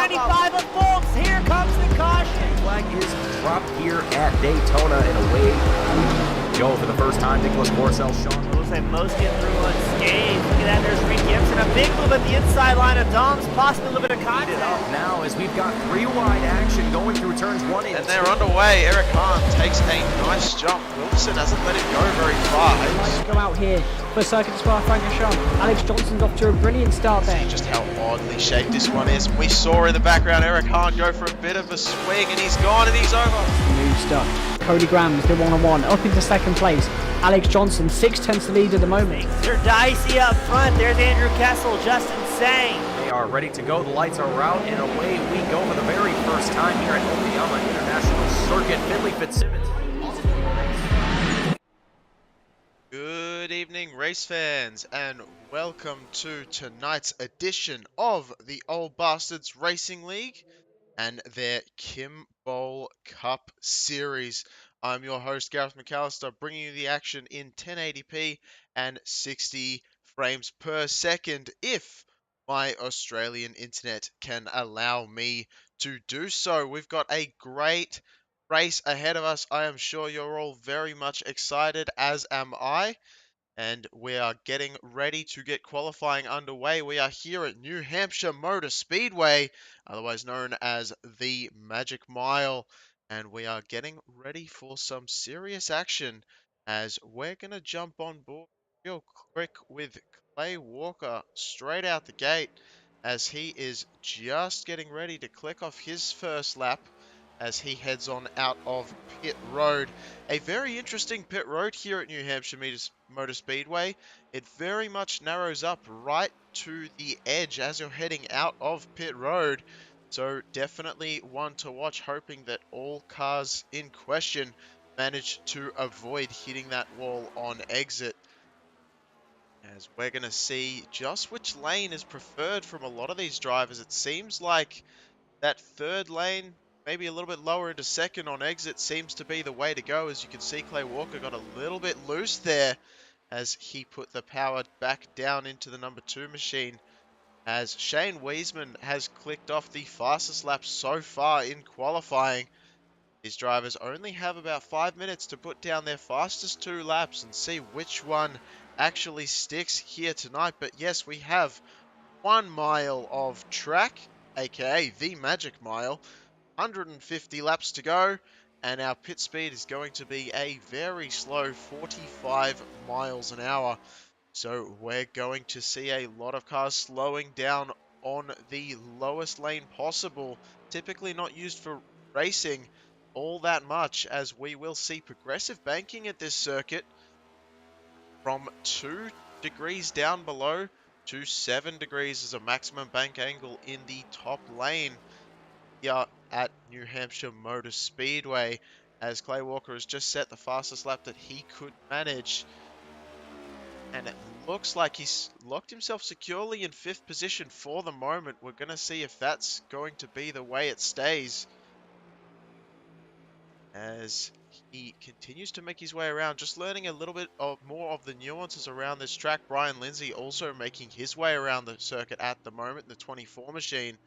95 of Folks. Here comes the caution. Flag is dropped here at Daytona, and away we go for the first time. Nicholas Borcel, Sean. Looks like most get through unscathed. Look at that, there's Reed Gibson. A big move at the inside line of Dom's, possibly a little bit of contact. Up now as we've got 3 wide action going through turns 1 and 2. And they're underway. Eric Hahn takes a nice jump. Wilson hasn't let him go very far. Nice to go out here for Circuit Spa Francorchamps. Alex Johnson's off to a brilliant start there. See just how oddly shaped this one is. We saw in the background Eric Hahn go for a bit of a swing, and he's gone and he's over. New stuff. Cody Graham's the one-on-one up into second place. Alex Johnson 6/10 lead at the moment. They're dicey up front. There's Andrew Kessel, Justin Sang. They are ready to go. The lights are out, and away we go for the very first time here at Okayama International Circuit. Finley Fitzsimmons. Good evening, race fans, and welcome to tonight's edition of the Old Bastards Racing League and their Kimball Cup Series. I'm your host, Gareth McAllister, bringing you the action in 1080p and 60 frames per second, if my Australian internet can allow me to do so. We've got a great race ahead of us. I am sure you're all very much excited, as am I. And we are getting ready to get qualifying underway. We are here at New Hampshire Motor Speedway, otherwise known as the Magic Mile. And we are getting ready for some serious action as we're going to jump on board real quick with Clay Walker straight out the gate as he is just getting ready to click off his first lap as he heads on out of pit road. A very interesting pit road here at New Hampshire Motor Speedway. It very much narrows up right to the edge as you're heading out of pit road. So definitely one to watch, hoping that all cars in question manage to avoid hitting that wall on exit. As we're going to see just which lane is preferred from a lot of these drivers. It seems like that third lane, maybe a little bit lower into second on exit, seems to be the way to go. As you can see, Clay Walker got a little bit loose there as he put the power back down into the number 2 machine. As Shane Wiesman has clicked off the fastest lap so far in qualifying. These drivers only have about 5 minutes to put down their fastest 2 laps and see which one actually sticks here tonight. But yes, we have 1 mile of track, aka the Magic Mile. 150 laps to go, and our pit speed is going to be a very slow 45 miles an hour. So we're going to see a lot of cars slowing down on the lowest lane possible, typically not used for racing all that much, as we will see progressive banking at this circuit from 2 degrees down below to 7 degrees as a maximum bank angle in the top lane here at New Hampshire Motor Speedway, as Clay Walker has just set the fastest lap that he could manage. And it looks like he's locked himself securely in 5th position for the moment. We're going to see if that's going to be the way it stays, as he continues to make his way around, just learning a little bit more of the nuances around this track. Brian Lindsay also making his way around the circuit at the moment, the 24 machine.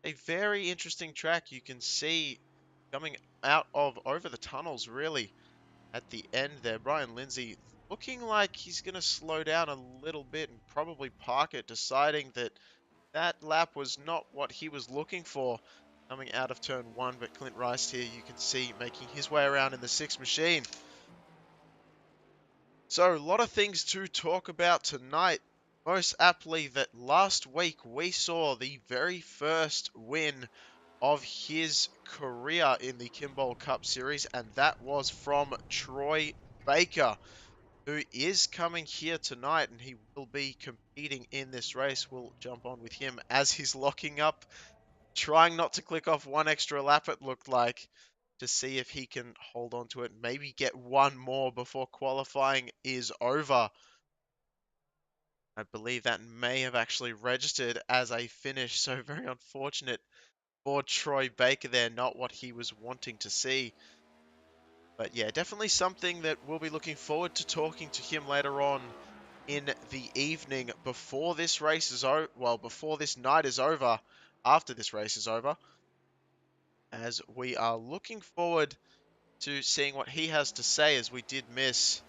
A very interesting track. You can see coming out of over the tunnels really at the end there. Brian Lindsay looking like he's going to slow down a little bit and probably park it, deciding that that lap was not what he was looking for coming out of turn 1. But Clint Rice here, you can see, making his way around in the 6 machine. So a lot of things to talk about tonight. Most aptly that last week we saw the very first win of his career in the Kimball Cup Series, and that was from Troy Baker, who is coming here tonight, and he will be competing in this race. We'll jump on with him as he's locking up, trying not to click off 1 extra lap, it looked like, to see if he can hold on to it, maybe get 1 more before qualifying is over. I believe that may have actually registered as a finish, so very unfortunate for Troy Baker there, not what he was wanting to see. But yeah, definitely something that we'll be looking forward to talking to him later on in the evening before this race is over, well, before this night is over. after this race is over, as we are looking forward to seeing what he has to say, as we did miss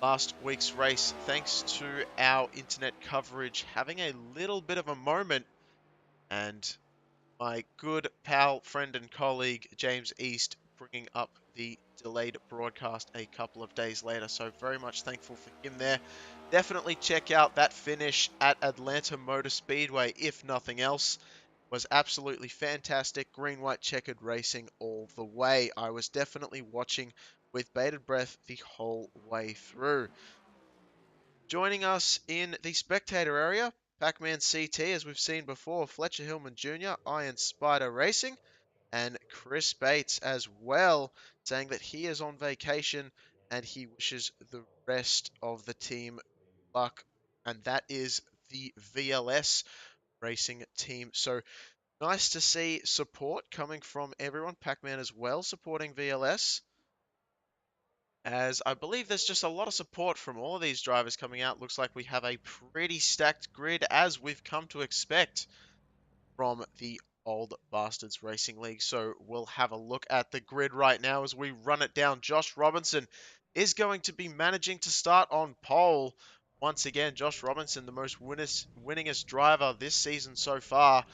last week's race thanks to our internet coverage having a little bit of a moment, and my good pal, friend and colleague James East bringing up the delayed broadcast a couple of days later. So very much thankful for him there. Definitely check out that finish at Atlanta Motor Speedway, if nothing else. Was absolutely fantastic. Green, white, checkered racing all the way. I was definitely watching with bated breath the whole way through. Joining us in the spectator area, Pac-Man CT, as we've seen before, Fletcher Hillman Jr., Iron Spider Racing, and Chris Bates as well, saying that he is on vacation and he wishes the rest of the team luck, and that is the VLS racing team. So nice to see support coming from everyone. Pac-Man as well supporting VLS, as I believe there's just a lot of support from all of these drivers coming out. Looks like we have a pretty stacked grid, as we've come to expect from the Old Bastards Racing League. So we'll have a look at the grid right now as we run it down. Josh Robinson is going to be managing to start on pole. Once again, Josh Robinson, the most winningest driver this season so far.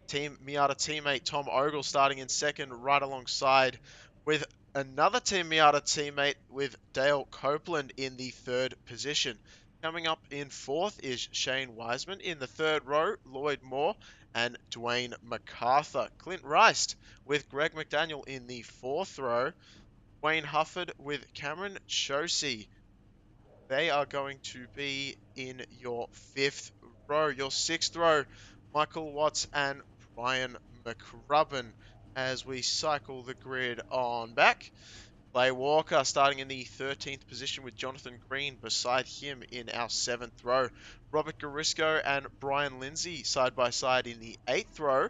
Team Miata teammate Tom Ogle starting in second, right alongside with another Team Miata teammate with Dale Copeland in the third position. Coming up in fourth is Shane Wiseman. In the third row, Lloyd Moore and Dwayne MacArthur. Clint Rice with Greg McDaniel in the fourth row. Wayne Hufford with Cameron Chosey. They are going to be in your fifth row. Your sixth row, Michael Watts and Brian McRubbin. As we cycle the grid on back, Clay Walker starting in the 13th position with Jonathan Green beside him in our 7th row. Robert Garisco and Brian Lindsay side by side in the 8th row.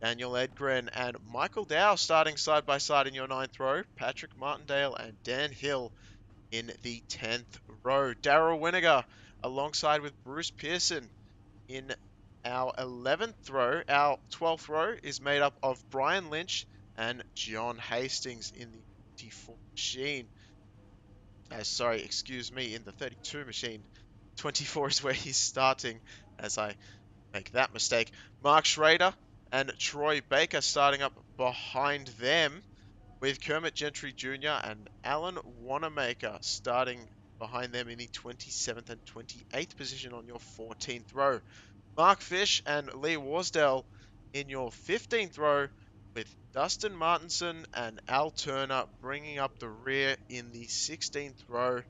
Daniel Edgren and Michael Dow starting side by side in your 9th row. Patrick Martindale and Dan Hill in the 10th row. Daryl Winiger alongside with Bruce Pearson in our 11th row. Our 12th row is made up of Brian Lynch and John Hastings in the 24 machine. Sorry, excuse me, in the 32 machine. 24 is where he's starting, as I make that mistake. Mark Schrader and Troy Baker starting up behind them, with Kermit Gentry Jr. and Alan Wanamaker starting behind them in the 27th and 28th position on your 14th row. Mark Fish and Lee Warsdale in your 15th row, with Dustin Martinson and Al Turner bringing up the rear in the 16th row.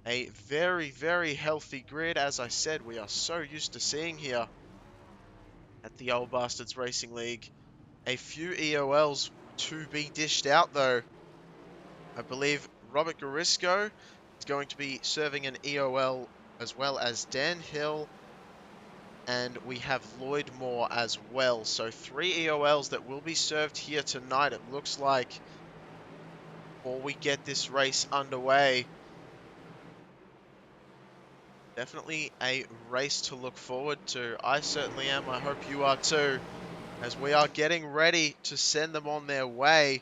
A very, very healthy grid, as I said, we are so used to seeing here at the Old Bastards Racing League. A few EOLs to be dished out, though. I believe Robert Garisco is going to be serving an EOL, as well as Dan Hill, and we have Lloyd Moore as well. So 3 EOLs that will be served here tonight, it looks like, before we get this race underway. Definitely a race to look forward to. I certainly am. I hope you are too, as we are getting ready to send them on their way.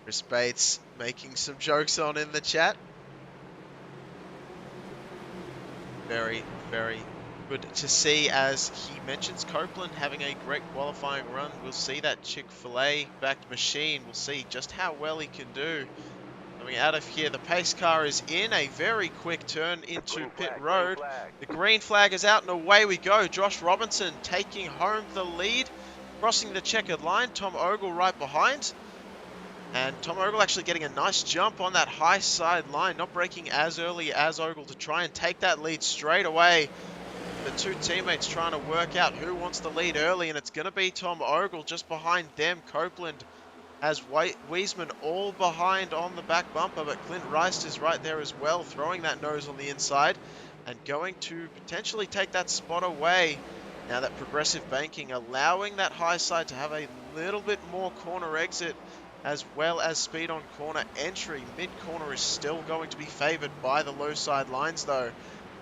Chris Bates making some jokes on in the chat. Very, very good to see, as he mentions Copeland having a great qualifying run. We'll see that Chick-fil-A backed machine. We'll see just how well he can do. Coming out of here, the pace car is in a very quick turn into pit road. The green flag is out and away we go. Josh Robinson taking home the lead, crossing the checkered line. Tom Ogle right behind. And Tom Ogle actually getting a nice jump on that high side line, not braking as early as Ogle to try and take that lead straight away. The two teammates trying to work out who wants the lead early, and it's going to be Tom Ogle. Just behind them, Copeland has Wiesman all behind on the back bumper, but Clint Rice is right there as well, throwing that nose on the inside and going to potentially take that spot away. Now that progressive banking allowing that high side to have a little bit more corner exit as well as speed on corner entry. Mid-corner is still going to be favoured by the low side lines though,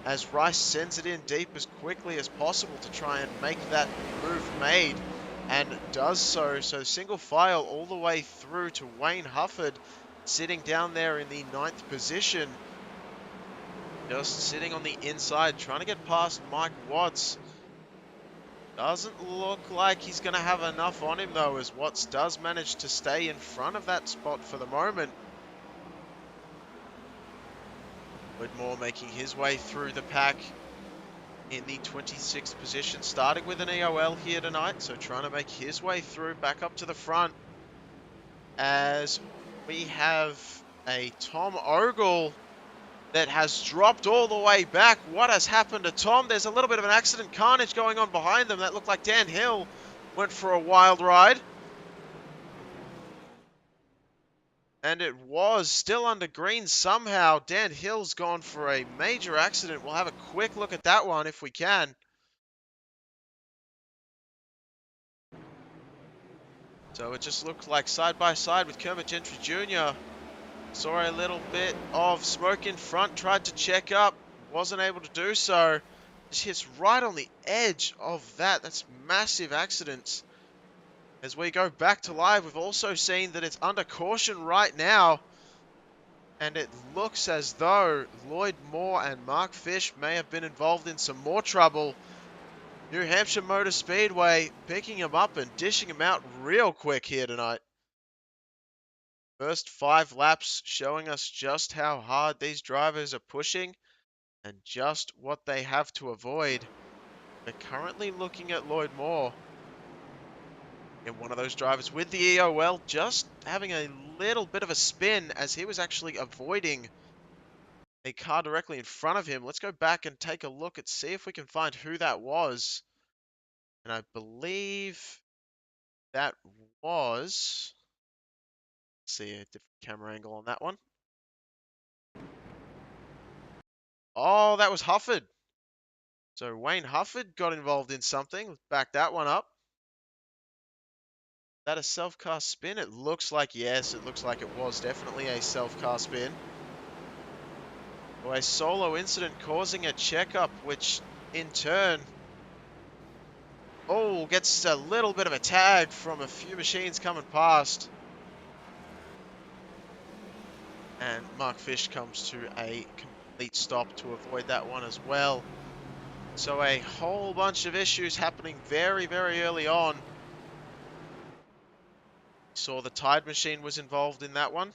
as Rice sends it in deep as quickly as possible to try and make that move made, and does so. So single file all the way through to Wayne Hufford, sitting down there in the 9th position, just sitting on the inside, trying to get past Mike Watts. Doesn't look like he's going to have enough on him though, as Watts does manage to stay in front of that spot for the moment. Whitmore making his way through the pack in the 26th position, starting with an EOL here tonight, so trying to make his way through back up to the front, as we have a Tom Ogle that has dropped all the way back. What has happened to Tom? There's a little bit of an accident carnage going on behind them. That looked like Dan Hill went for a wild ride. And it was still under green somehow. Dan Hill's gone for a major accident. We'll have a quick look at that one if we can. So it just looked like side by side with Kermit Gentry Jr. Saw a little bit of smoke in front, tried to check up, wasn't able to do so. Just hits right on the edge of that. That's massive accidents. As we go back to live, we've also seen that it's under caution right now. And it looks as though Lloyd Moore and Mark Fish may have been involved in some more trouble. New Hampshire Motor Speedway picking him up and dishing him out real quick here tonight. First 5 laps showing us just how hard these drivers are pushing and just what they have to avoid. They're currently looking at Lloyd Moore, and one of those drivers with the EOL just having a little bit of a spin as he was actually avoiding a car directly in front of him. Let's go back and take a look and see if we can find who that was. And I believe that was... Let's see a different camera angle on that one. Oh, that was Hufford. So Wayne Hufford got involved in something. Let's back that one up. Is that a self-car spin? It looks like, yes, it looks like it was definitely a self-car spin. Or a solo incident causing a checkup, which in turn, gets a little bit of a tag from a few machines coming past. And Mark Fish comes to a complete stop to avoid that one as well. So a whole bunch of issues happening very, very early on. Saw the Tide machine was involved in that one.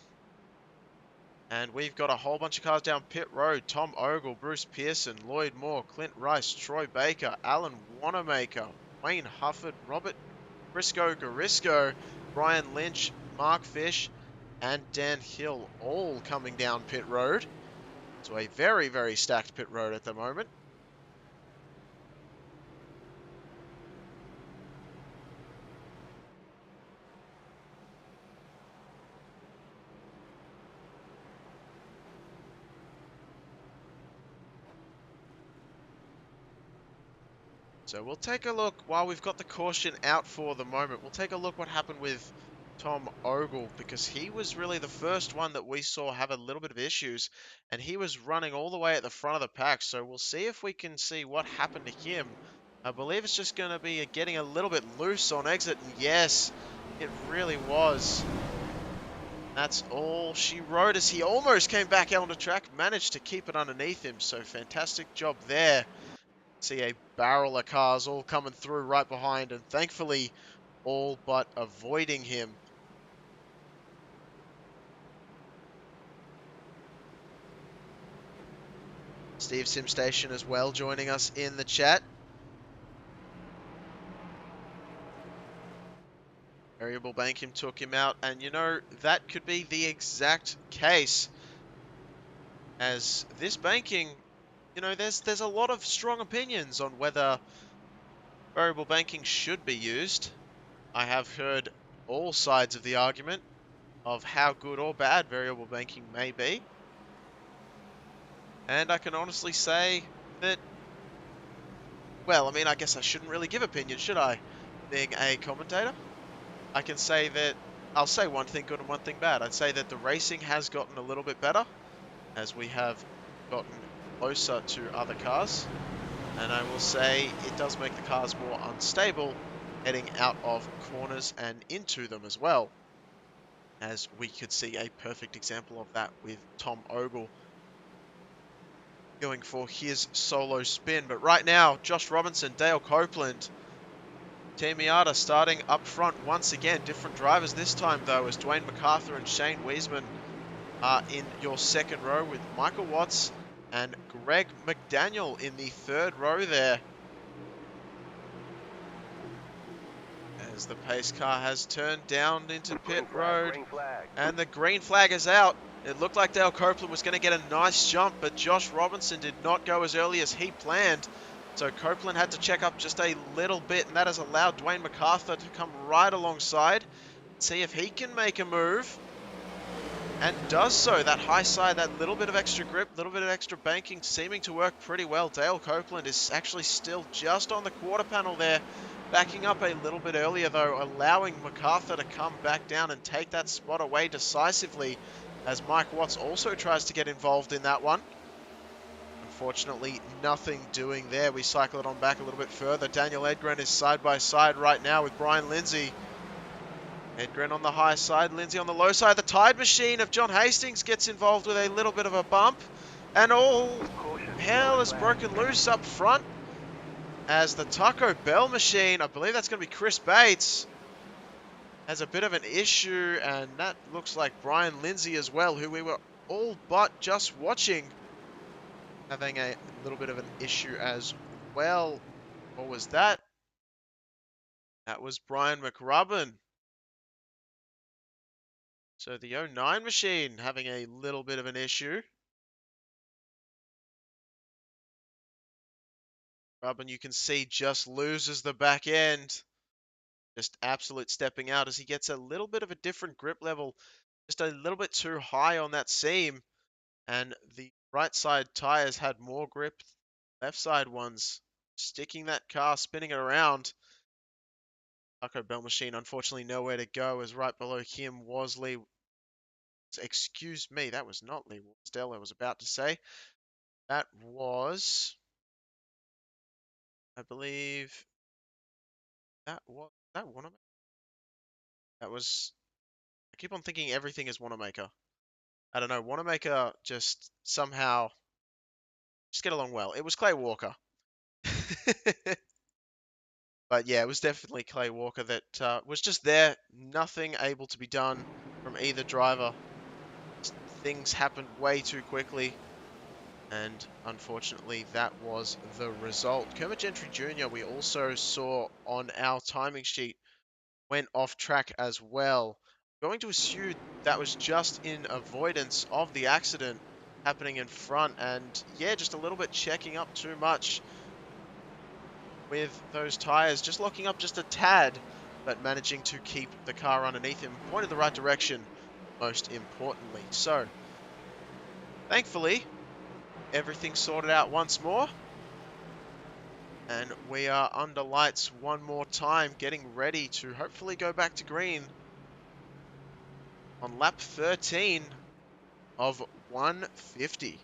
And we've got a whole bunch of cars down pit road. Tom Ogle, Bruce Pearson, Lloyd Moore, Clint Rice, Troy Baker, Alan Wanamaker, Wayne Hufford, Robert Briscoe Garisco, Brian Lynch, Mark Fish, and Dan Hill all coming down pit road. So a very, very stacked pit road at the moment. So we'll take a look, while we've got the caution out for the moment, we'll take a look what happened with Tom Ogle, because he was really the first one that we saw have a little bit of issues, and he was running all the way at the front of the pack. So we'll see if we can see what happened to him. I believe it's just going to be getting a little bit loose on exit, and yes, it really was. That's all she wrote, as he almost came back out on the track, managed to keep it underneath him, so fantastic job there. See a barrel of cars all coming through right behind, and thankfully all but avoiding him. Steve SimStation as well joining us in the chat. Variable Banking took him out, and you know, that could be the exact case, as this banking, you know, there's a lot of strong opinions on whether variable banking should be used. I have heard all sides of the argument of how good or bad variable banking may be. And I can honestly say that, well, I mean, I guess I shouldn't really give opinions, should I? Being a commentator, I can say that I'll say one thing good and one thing bad. I'd say that the racing has gotten a little bit better as we have gotten closer to other cars. And I will say it does make the cars more unstable heading out of corners and into them as well. As we could see a perfect example of that with Tom Ogle going for his solo spin. But right now, Josh Robinson, Dale Copeland, Team Miata starting up front once again. Different drivers this time, though, as Dwayne MacArthur and Shane Wiesman are in your second row with Michael Watts and Greg McDaniel in the third row there. As the pace car has turned down into pit road, and the green flag is out. It looked like Dale Copeland was going to get a nice jump, but Josh Robinson did not go as early as he planned. So Copeland had to check up just a little bit, and that has allowed Dwayne MacArthur to come right alongside, see if he can make a move. And does so. That high side, that little bit of extra grip, little bit of extra banking seeming to work pretty well. Dale Copeland is actually still just on the quarter panel there, backing up a little bit earlier though, allowing MacArthur to come back down and take that spot away decisively, as Mike Watts also tries to get involved in that one. Unfortunately, nothing doing there. We cycle it on back a little bit further. Daniel Edgren is side by side right now with Brian Lindsay. Edgren on the high side, Lindsay on the low side. The Tide Machine of John Hastings gets involved with a little bit of a bump. And all hell is broken loose up front as the Taco Bell Machine, I believe that's going to be Chris Bates, has a bit of an issue. And that looks like Brian Lindsay as well, who we were all but just watching, having a little bit of an issue as well. What was that? That was Brian McRubbin. So the 09 machine having a little bit of an issue. Rubin, you can see, just loses the back end. Just absolute stepping out as he gets a little bit of a different grip level. Just a little bit too high on that seam. And the right side tires had more grip. Left side ones sticking that car, spinning it around. Taco Bell Machine, unfortunately, nowhere to go, as right below him was Lee. Excuse me, that was not Lee Warsdale, I was about to say. That was, I believe, that Wanamaker? That was, I keep on thinking everything is Wanamaker. I don't know, Wanamaker just somehow just get along well. It was Clay Walker. But yeah, it was definitely Clay Walker that was just there. Nothing able to be done from either driver. Things happened way too quickly. And unfortunately, that was the result. Kermit Gentry Jr., we also saw on our timing sheet, went off track as well. I'm going to assume that was just in avoidance of the accident happening in front. And yeah, just a little bit checking up too much with those tires, just locking up just a tad, but managing to keep the car underneath him, pointed the right direction, most importantly. So, thankfully, everything sorted out once more. And we are under lights one more time, getting ready to hopefully go back to green on lap 13 of 150.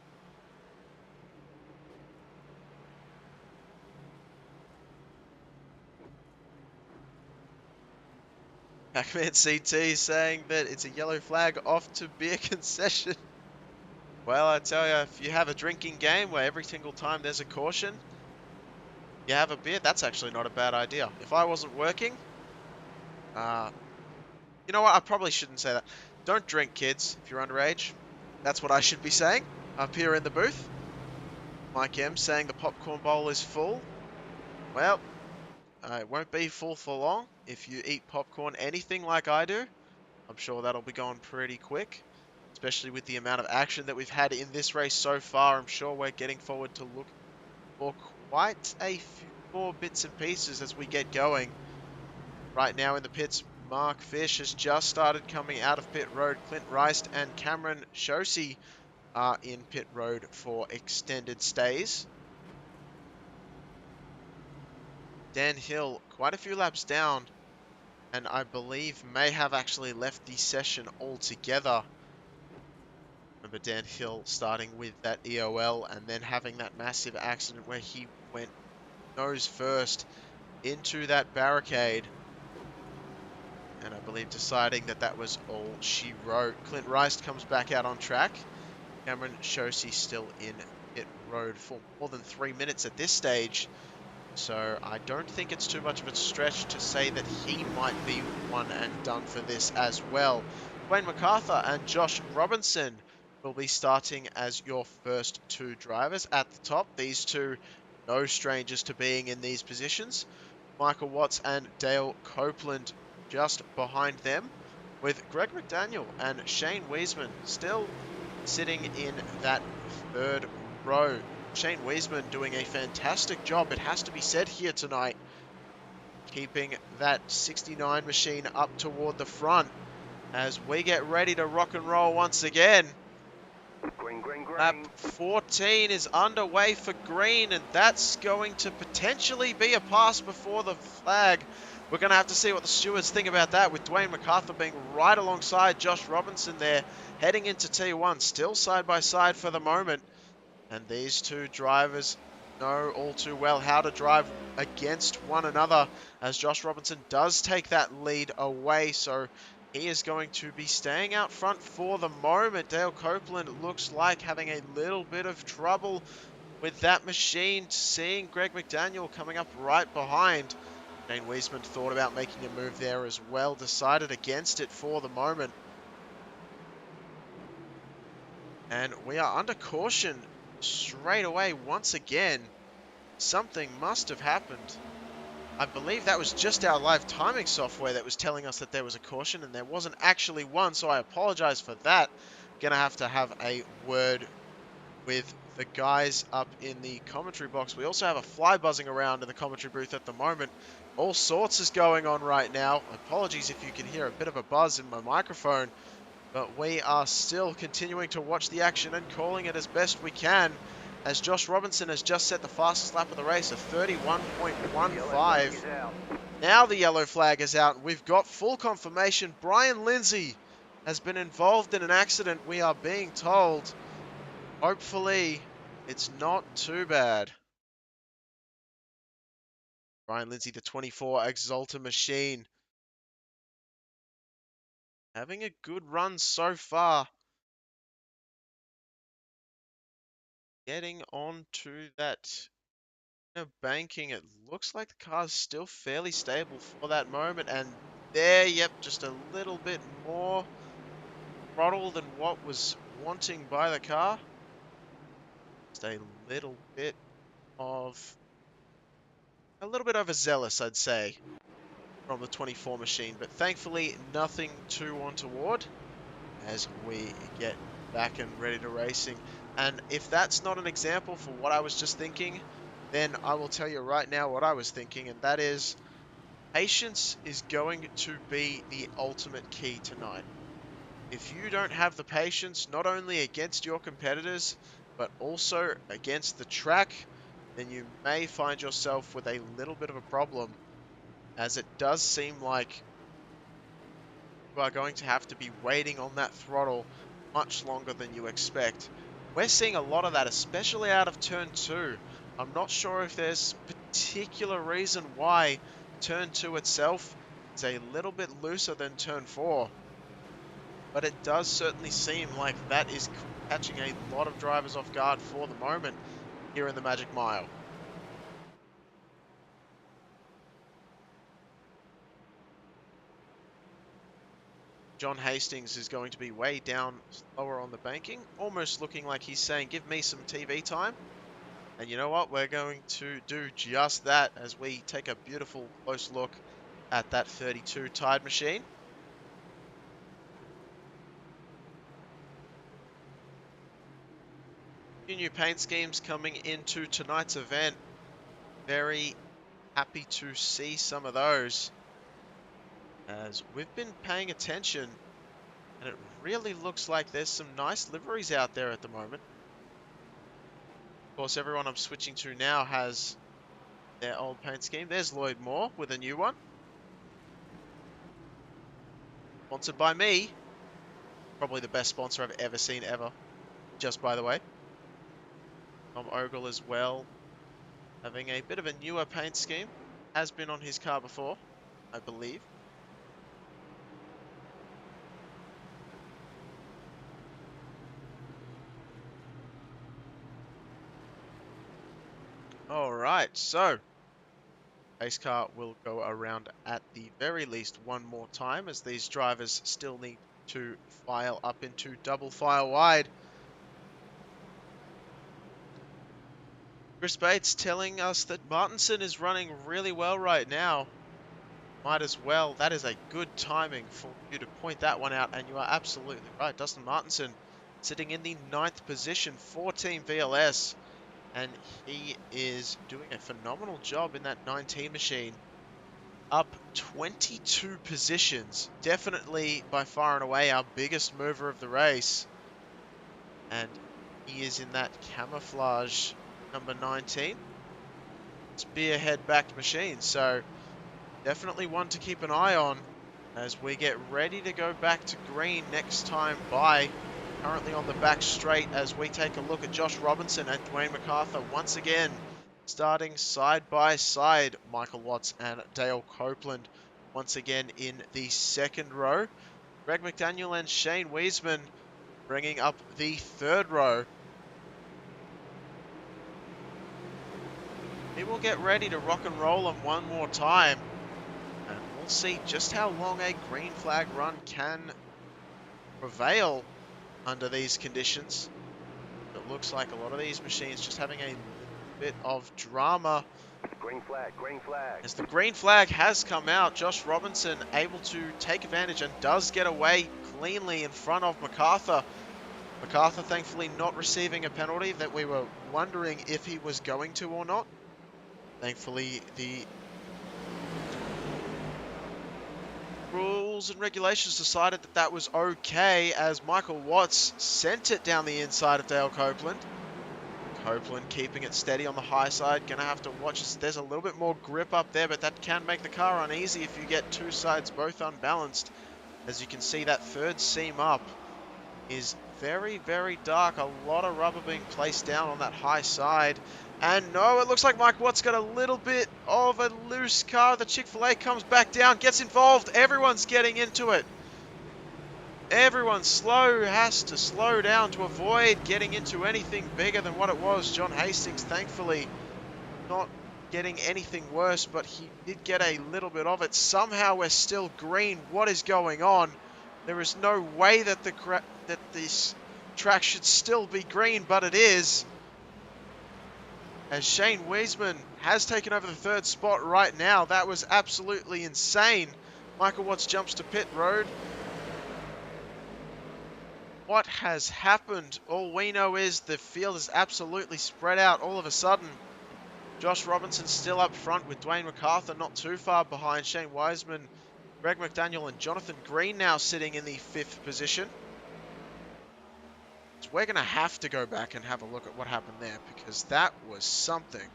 Pac-Man CT saying that it's a yellow flag off to beer concession. Well, I tell you, if you have a drinking game where every single time there's a caution, you have a beer, that's actually not a bad idea. If I wasn't working, you know what, I probably shouldn't say that. Don't drink, kids, if you're underage. That's what I should be saying up here in the booth. Mike M saying the popcorn bowl is full. Well, it won't be full for long. If you eat popcorn anything like I do, I'm sure that'll be going pretty quick. Especially with the amount of action that we've had in this race so far, I'm sure we're getting forward to look for quite a few more bits and pieces as we get going. Right now in the pits, Mark Fish has just started coming out of pit road. Clint Rice and Cameron Shosey are in pit road for extended stays. Dan Hill, quite a few laps down, and I believe may have actually left the session altogether. Remember Dan Hill starting with that EOL and then having that massive accident where he went nose first into that barricade. And I believe deciding that that was all she wrote. Clint Rice comes back out on track. Cameron Shosey still in pit road for more than 3 minutes at this stage. So I don't think it's too much of a stretch to say that he might be one and done for this as well. Dwayne MacArthur and Josh Robinson will be starting as your first two drivers at the top. These two, no strangers to being in these positions. Michael Watts and Dale Copeland just behind them, with Greg McDaniel and Shane Wiesman still sitting in that third row. Shane Wiesman doing a fantastic job, it has to be said here tonight, keeping that 69 machine up toward the front as we get ready to rock and roll once again. Green, green, green. Lap 14 is underway for green, and that's going to potentially be a pass before the flag. We're going to have to see what the stewards think about that, with Dwayne MacArthur being right alongside Josh Robinson there, heading into T1, still side by side for the moment. And these two drivers know all too well how to drive against one another, as Josh Robinson does take that lead away, so he is going to be staying out front for the moment. Dale Copeland looks like having a little bit of trouble with that machine, seeing Greg McDaniel coming up right behind. Shane Wiesman thought about making a move there as well, decided against it for the moment. And we are under caution straight away once again. Something must have happened. I believe that was just our live timing software that was telling us that there was a caution, and there wasn't actually one, so I apologize for that. Gonna have a word with the guys up in the commentary box. We also have a fly buzzing around in the commentary booth at the moment. All sorts is going on right now. Apologies if you can hear a bit of a buzz in my microphone, but we are still continuing to watch the action and calling it as best we can, as Josh Robinson has just set the fastest lap of the race, a 31.15. Now the yellow flag is out, and we've got full confirmation. Brian Lindsay has been involved in an accident, we are being told. Hopefully, it's not too bad. Brian Lindsay, the 24 Exalta machine, having a good run so far. Getting on to that banking, it looks like the car's still fairly stable for that moment, and there, yep, just a little bit more throttle than what was wanting by the car. Just a little bit overzealous, I'd say, from the 24 machine, but thankfully nothing too untoward as we get back and ready to racing. And if that's not an example for what I was just thinking, then I will tell you right now what I was thinking, and that is patience is going to be the ultimate key tonight. If you don't have the patience, not only against your competitors, but also against the track, then you may find yourself with a little bit of a problem, as it does seem like you are going to have to be waiting on that throttle much longer than you expect. We're seeing a lot of that, especially out of turn 2. I'm not sure if there's particular reason why turn 2 itself is a little bit looser than turn 4, but it does certainly seem like that is catching a lot of drivers off guard for the moment here in the Magic Mile. John Hastings is going to be way down lower on the banking, almost looking like he's saying, give me some TV time. And you know what? We're going to do just that as we take a beautiful close look at that 32 Tide machine. New paint schemes coming into tonight's event. Very happy to see some of those, as we've been paying attention, and it really looks like there's some nice liveries out there at the moment. Of course, everyone I'm switching to now has their old paint scheme. There's Lloyd Moore with a new one. Sponsored by me. Probably the best sponsor I've ever seen ever. Just by the way. Tom Ogle as well. Having a bit of a newer paint scheme. Has been on his car before, I believe. Alright, so pace car will go around at the very least one more time as these drivers still need to file up into double file wide. Chris Bates telling us that Martinson is running really well right now. Might as well. That is a good timing for you to point that one out, and you are absolutely right. Dustin Martinson sitting in the 9th position for Team VLS, and he is doing a phenomenal job in that 19 machine. Up 22 positions. Definitely by far and away our biggest mover of the race. And he is in that camouflage number 19. Spearhead backed machine. So definitely one to keep an eye on as we get ready to go back to green next time by. Currently on the back straight as we take a look at Josh Robinson and Dwayne MacArthur once again. Starting side by side, Michael Watts and Dale Copeland once again in the second row. Greg McDaniel and Shane Wiesman bringing up the third row. We will get ready to rock and roll them one more time. And we'll see just how long a green flag run can prevail under these conditions. It looks like a lot of these machines just having a bit of drama. Green flag, green flag. As the green flag has come out, Josh Robinson able to take advantage and does get away cleanly in front of MacArthur. MacArthur thankfully not receiving a penalty that we were wondering if he was going to or not. Thankfully the rules and regulations decided that that was okay as Michael Watts sent it down the inside of Dale Copeland. Copeland keeping it steady on the high side. Gonna have to watch as there's a little bit more grip up there, but that can make the car uneasy if you get two sides both unbalanced. As you can see, that third seam up is very, very dark. A lot of rubber being placed down on that high side. And no, it looks like Mike Watts got a little bit of a loose car. The Chick-fil-A comes back down, gets involved. Everyone's getting into it. Everyone has to slow down to avoid getting into anything bigger than what it was. John Hastings, thankfully, not getting anything worse, but he did get a little bit of it. Somehow we're still green. What is going on? There is no way that this track should still be green, but it is. As Shane Wiesman has taken over the third spot right now. That was absolutely insane. Michael Watts jumps to pit road. What has happened? All we know is the field is absolutely spread out all of a sudden. Josh Robinson still up front with Dwayne MacArthur not too far behind. Shane Wiesman, Greg McDaniel and Jonathan Green now sitting in the 5th position. So we're going to have to go back and have a look at what happened there because that was something.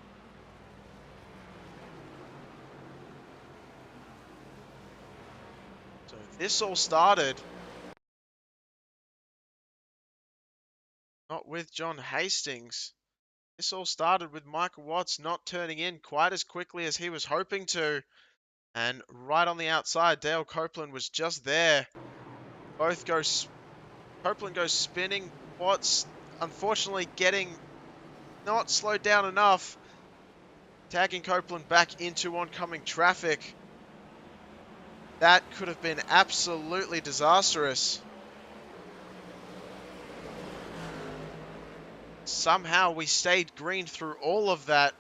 So this all started not with John Hastings. This all started with Michael Watts not turning in quite as quickly as he was hoping to. And right on the outside, Dale Copeland was just there. Copeland goes spinning. Watts, unfortunately, getting not slowed down enough. Tagging Copeland back into oncoming traffic. That could have been absolutely disastrous. Somehow we stayed green through all of that.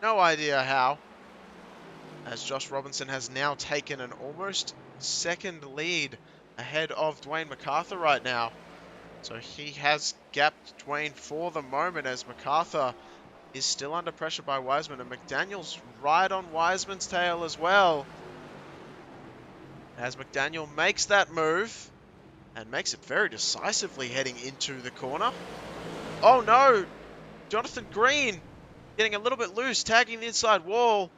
No idea how. As Josh Robinson has now taken an almost second lead ahead of Dwayne MacArthur right now. So he has gapped Dwayne for the moment as MacArthur is still under pressure by Wiesman. And McDaniel's right on Wiesman's tail as well. As McDaniel makes that move and makes it very decisively heading into the corner. Oh no! Jonathan Green getting a little bit loose, tagging the inside wall.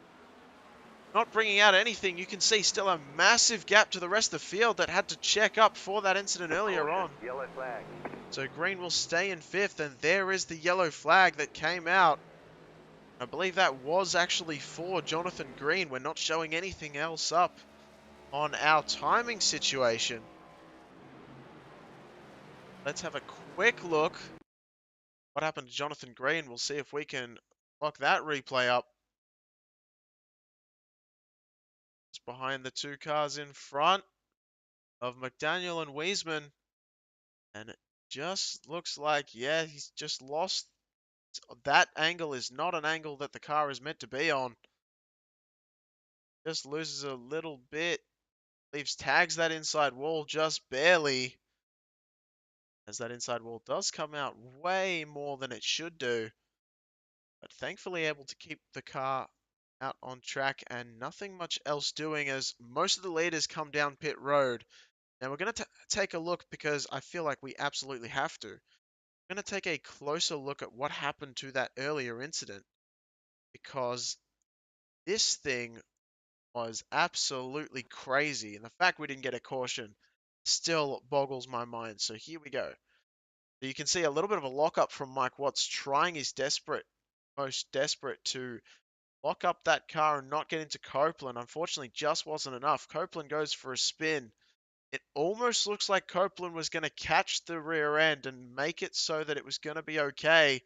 not bringing out anything. You can see still a massive gap to the rest of the field that had to check up for that incident earlier on. Yellow flag. So Green will stay in 5th, and there is the yellow flag that came out. I believe that was actually for Jonathan Green. We're not showing anything else up on our timing situation. Let's have a quick look. What happened to Jonathan Green? We'll see if we can lock that replay up. It's behind the 2 cars in front of McDaniel and Wiesman. And it just looks like, yeah, he's just lost. That angle is not an angle that the car is meant to be on. Just loses a little bit. Tags that inside wall just barely. As that inside wall does come out way more than it should do. But thankfully able to keep the car out on track and nothing much else doing as most of the leaders come down pit road. Now we're going to take a look because I feel like we absolutely have to. We're going to take a closer look at what happened to that earlier incident because this thing was absolutely crazy. And the fact we didn't get a caution still boggles my mind. So here we go. So you can see a little bit of a lockup from Mike Watts trying his most desperate to lock up that car and not get into Copeland. Unfortunately, just wasn't enough. Copeland goes for a spin. It almost looks like Copeland was going to catch the rear end and make it so that it was going to be okay.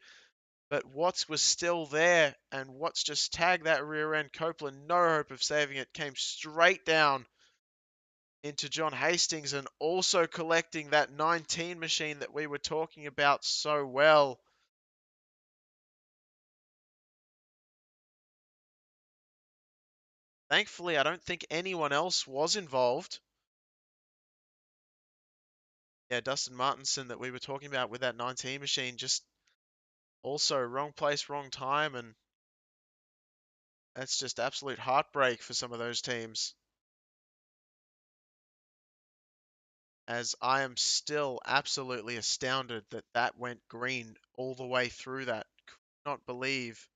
But Watts was still there, and Watts just tagged that rear end. Copeland, no hope of saving it, came straight down into John Hastings and also collecting that 19 machine that we were talking about so well. Thankfully, I don't think anyone else was involved. Yeah, Dustin Martinson that we were talking about with that 19 machine, just also wrong place, wrong time, and that's just absolute heartbreak for some of those teams. As I am still absolutely astounded that that went green all the way through that. Could not believe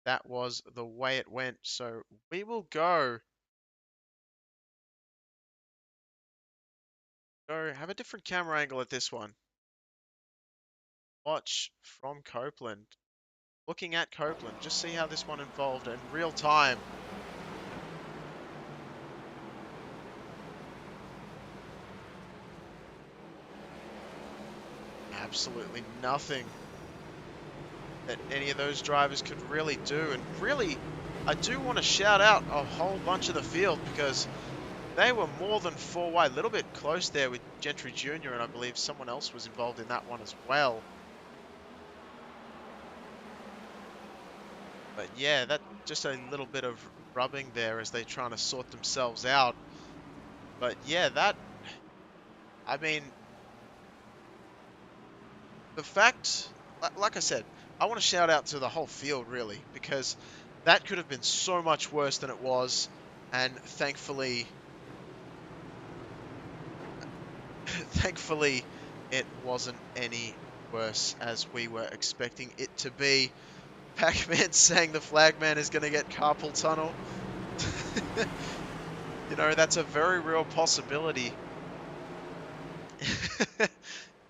that was the way it went. So we will go have a different camera angle at this one. Watch from Copeland. Looking at Copeland, just see how this one evolved in real time. Absolutely nothing that any of those drivers could really do. And really, I do want to shout out a whole bunch of the field because they were more than 4 wide, a little bit close there with Gentry Jr. and I believe someone else was involved in that one as well. But yeah, that just a little bit of rubbing there as they're trying to sort themselves out. But yeah, that, I mean, the fact, like I said, I want to shout out to the whole field really, because that could have been so much worse than it was. And thankfully, it wasn't any worse as we were expecting it to be. Pac-Man saying the flagman is going to get carpal tunnel. You know, that's a very real possibility.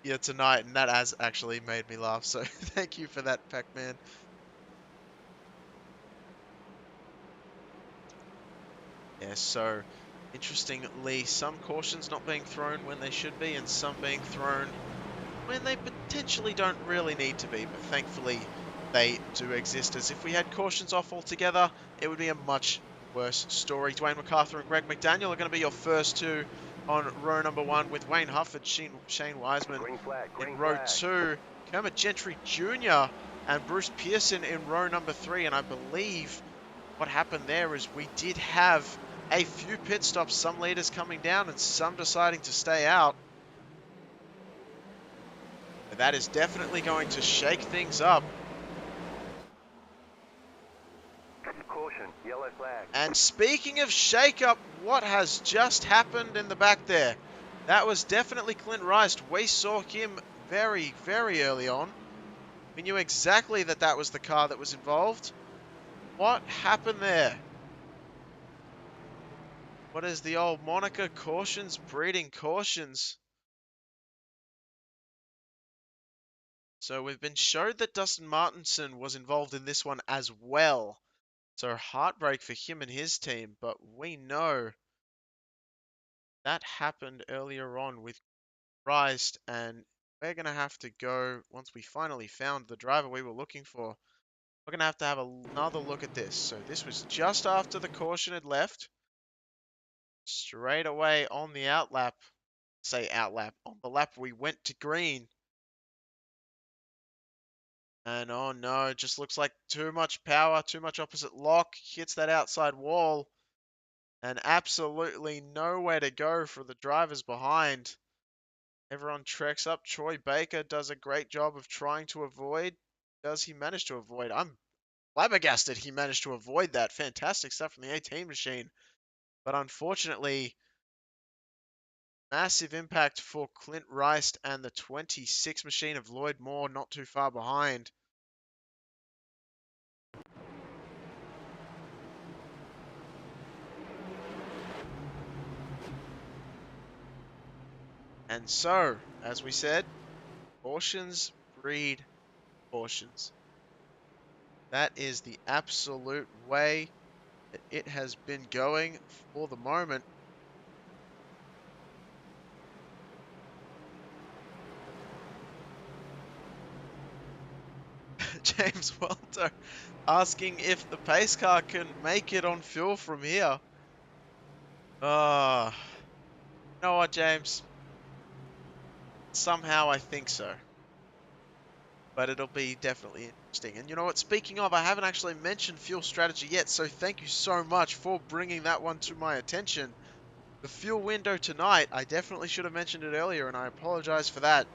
Yeah, tonight, and that has actually made me laugh, so thank you for that, Pac-Man. Yeah, so interestingly, some cautions not being thrown when they should be, and some being thrown when they potentially don't really need to be, but thankfully they do exist, as if we had cautions off altogether, it would be a much worse story. Dwayne MacArthur and Greg McDaniel are going to be your first two on row number 1, with Wayne Hufford, Shane Wiseman in row 2, Kermit Gentry Jr. and Bruce Pearson in row number 3. And I believe what happened there is we did have a few pit stops, some leaders coming down and some deciding to stay out. But that is definitely going to shake things up. Caution, yellow flag. And speaking of shake-up, what has just happened in the back there? That was definitely Clint Rice. We saw him very, very early on. We knew exactly that that was the car that was involved. What happened there? What is the old moniker? Cautions breeding cautions. So we've been showed that Dustin Martinson was involved in this one as well. So heartbreak for him and his team, but we know that happened earlier on with Christ, and we're going to have to go, once we finally found the driver we were looking for, we're going to have another look at this. So this was just after the caution had left. Straight away on the outlap, on the lap we went to green. And oh no, it just looks like too much power, too much opposite lock, hits that outside wall. And absolutely nowhere to go for the drivers behind. Everyone treks up. Troy Baker does a great job of trying to avoid. Does he manage to avoid? I'm flabbergasted he managed to avoid that. Fantastic stuff from the 18 machine. But unfortunately, massive impact for Clint Rice and the 26 machine of Lloyd Moore not too far behind. And so, as we said, cautions breed cautions. That is the absolute way that it has been going for the moment. James Walter asking if the pace car can make it on fuel from here. You know what, James? Somehow I think so. But it'll be definitely interesting. And you know what, speaking of, I haven't actually mentioned fuel strategy yet, so thank you so much for bringing that one to my attention. The fuel window tonight, I definitely should have mentioned it earlier, and I apologize for that.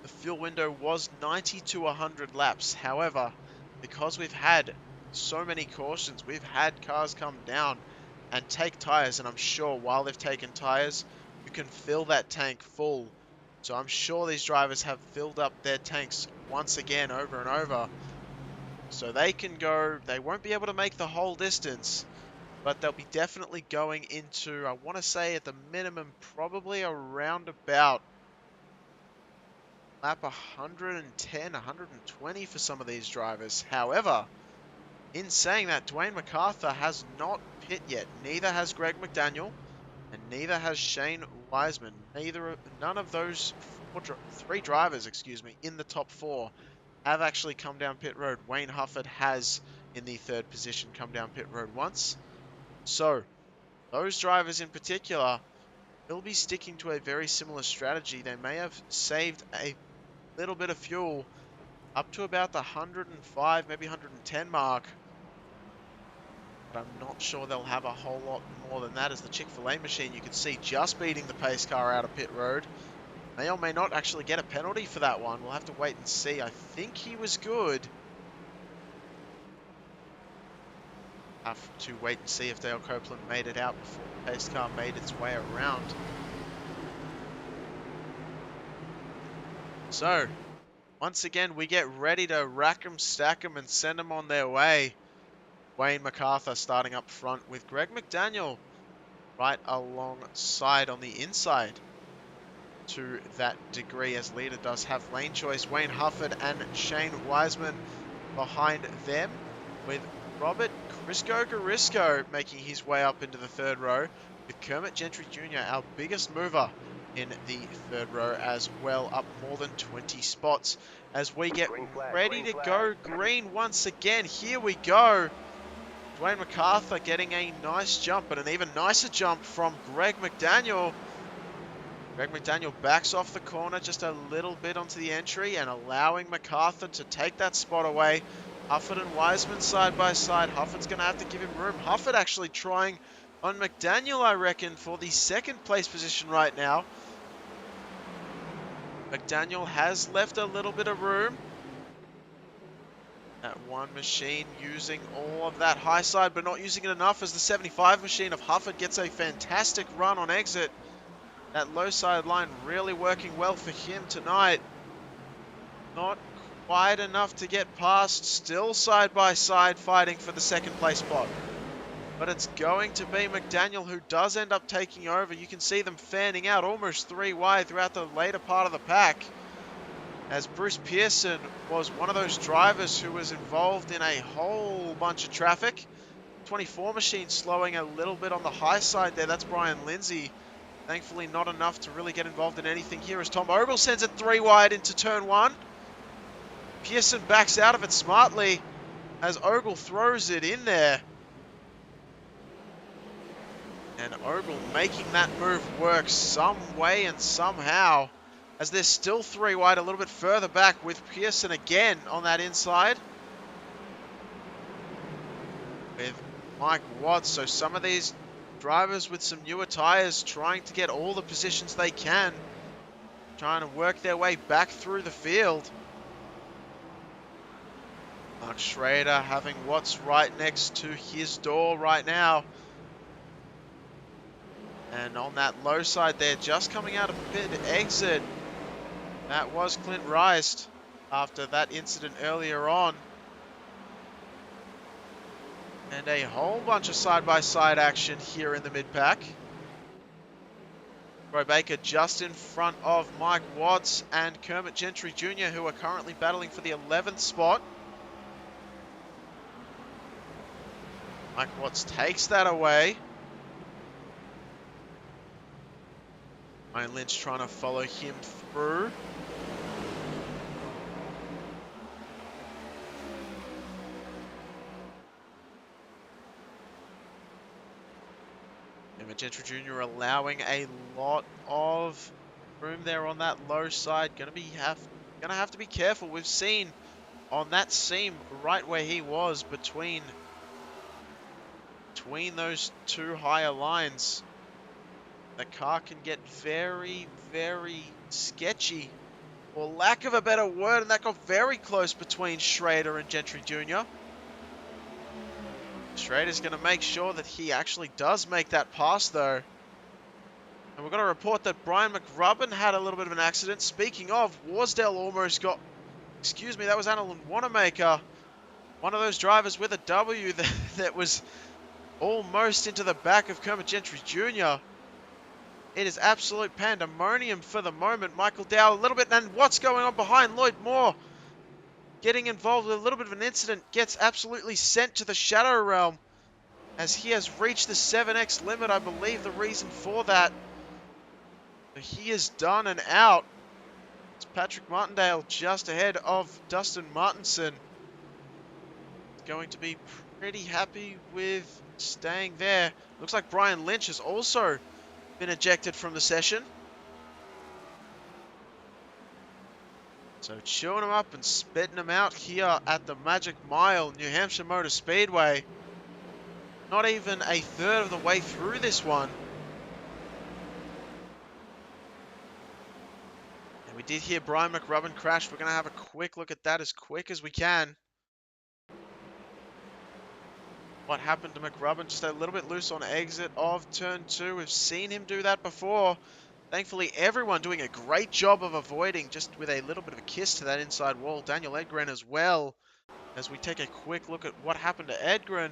The fuel window was 90 to 100 laps. However, because we've had so many cautions, we've had cars come down and take tires, and I'm sure while they've taken tires, you can fill that tank full. So I'm sure these drivers have filled up their tanks once again over and over. So they can go, they won't be able to make the whole distance, but they'll be definitely going into, I want to say at the minimum, probably around about lap 110, 120 for some of these drivers. However, in saying that, Dwayne MacArthur has not pit yet. Neither has Greg McDaniel, and neither has Shane Wiseman. None of those three drivers, in the top four have actually come down pit road. Wayne Hufford has, in the third position, come down pit road once. So, those drivers in particular will be sticking to a very similar strategy. They may have saved a little bit of fuel up to about the 105, maybe 110 mark. But I'm not sure they'll have a whole lot more than that, as the Chick-fil-A machine you can see just beating the pace car out of pit road. May or may not actually get a penalty for that one. We'll have to wait and see. I think he was good. Have to wait and see if Dale Copeland made it out before the pace car made its way around. So, once again, we get ready to rack them, stack them, and send them on their way. Wayne MacArthur starting up front with Greg McDaniel right alongside on the inside to that degree, as leader does have lane choice. Wayne Hufford and Shane Wiseman behind them, with Robert Crisco Garisco making his way up into the third row, with Kermit Gentry Jr., our biggest mover, in the third row as well, up more than 20 spots as we get ready to go green once again. Here we go. Dwayne MacArthur getting a nice jump, but an even nicer jump from Greg McDaniel. Greg McDaniel backs off the corner just a little bit onto the entry and allowing MacArthur to take that spot away. Hufford and Wiseman side by side. Hufford's going to have to give him room. Hufford actually trying on McDaniel, I reckon, for the second place position right now. McDaniel has left a little bit of room. That one machine using all of that high side, but not using it enough, as the 75 machine of Hufford gets a fantastic run on exit. That low side line really working well for him tonight. Not quite enough to get past. Still side by side fighting for the second place spot. but it's going to be McDaniel who does end up taking over. You can see them fanning out almost 3 wide throughout the later part of the pack, as Bruce Pearson was one of those drivers who was involved in a whole bunch of traffic. 24 machine slowing a little bit on the high side there. That's Brian Lindsay. Thankfully not enough to really get involved in anything here as Tom Ogle sends it 3 wide into turn 1. Pearson backs out of it smartly as Ogle throws it in there. And Ogle making that move work some way and somehow, as they're still 3 wide a little bit further back with Pearson again on that inside. With Mike Watts, so some of these drivers with some newer tyres trying to get all the positions they can, trying to work their way back through the field. Mark Schrader having Watts right next to his door right now. And on that low side there, just coming out of pit exit, that was Clint Rice after that incident earlier on. And a whole bunch of side-by-side action here in the mid-pack. Roy Baker just in front of Mike Watts and Kermit Gentry Jr., who are currently battling for the 11th spot. Mike Watts takes that away. Ryan Lynch trying to follow him through. Kermit Gentry Jr. allowing a lot of room there on that low side. Gonna have to be careful. We've seen on that seam right where he was between those two higher lines, the car can get very, very sketchy, for lack of a better word, and that got very close between Schrader and Gentry Jr. Schrader's going to make sure that he actually does make that pass, though. And we're going to report that Brian McRubbin had a little bit of an accident. Speaking of, Warsdale almost got... Excuse me, that was Alan Wanamaker. One of those drivers with a W that was almost into the back of Kermit Gentry Jr. It is absolute pandemonium for the moment. Michael Dow a little bit, and what's going on behind? Lloyd Moore getting involved with a little bit of an incident, gets absolutely sent to the Shadow Realm as he has reached the 7x limit. I believe the reason for that. He is done and out. It's Patrick Martindale just ahead of Dustin Martinson. Going to be pretty happy with staying there. Looks like Brian Lynch has also been ejected from the session. So chewing them up and spitting them out here at the Magic Mile, New Hampshire Motor Speedway. Not even a third of the way through this one. And we did hear Brian McRubbin crash. We're going to have a quick look at that as quick as we can. What happened to McRubbin? Just a little bit loose on exit of turn 2. We've seen him do that before. Thankfully, everyone doing a great job of avoiding, just with a little bit of a kiss to that inside wall. Daniel Edgren as well, as we take a quick look at what happened to Edgren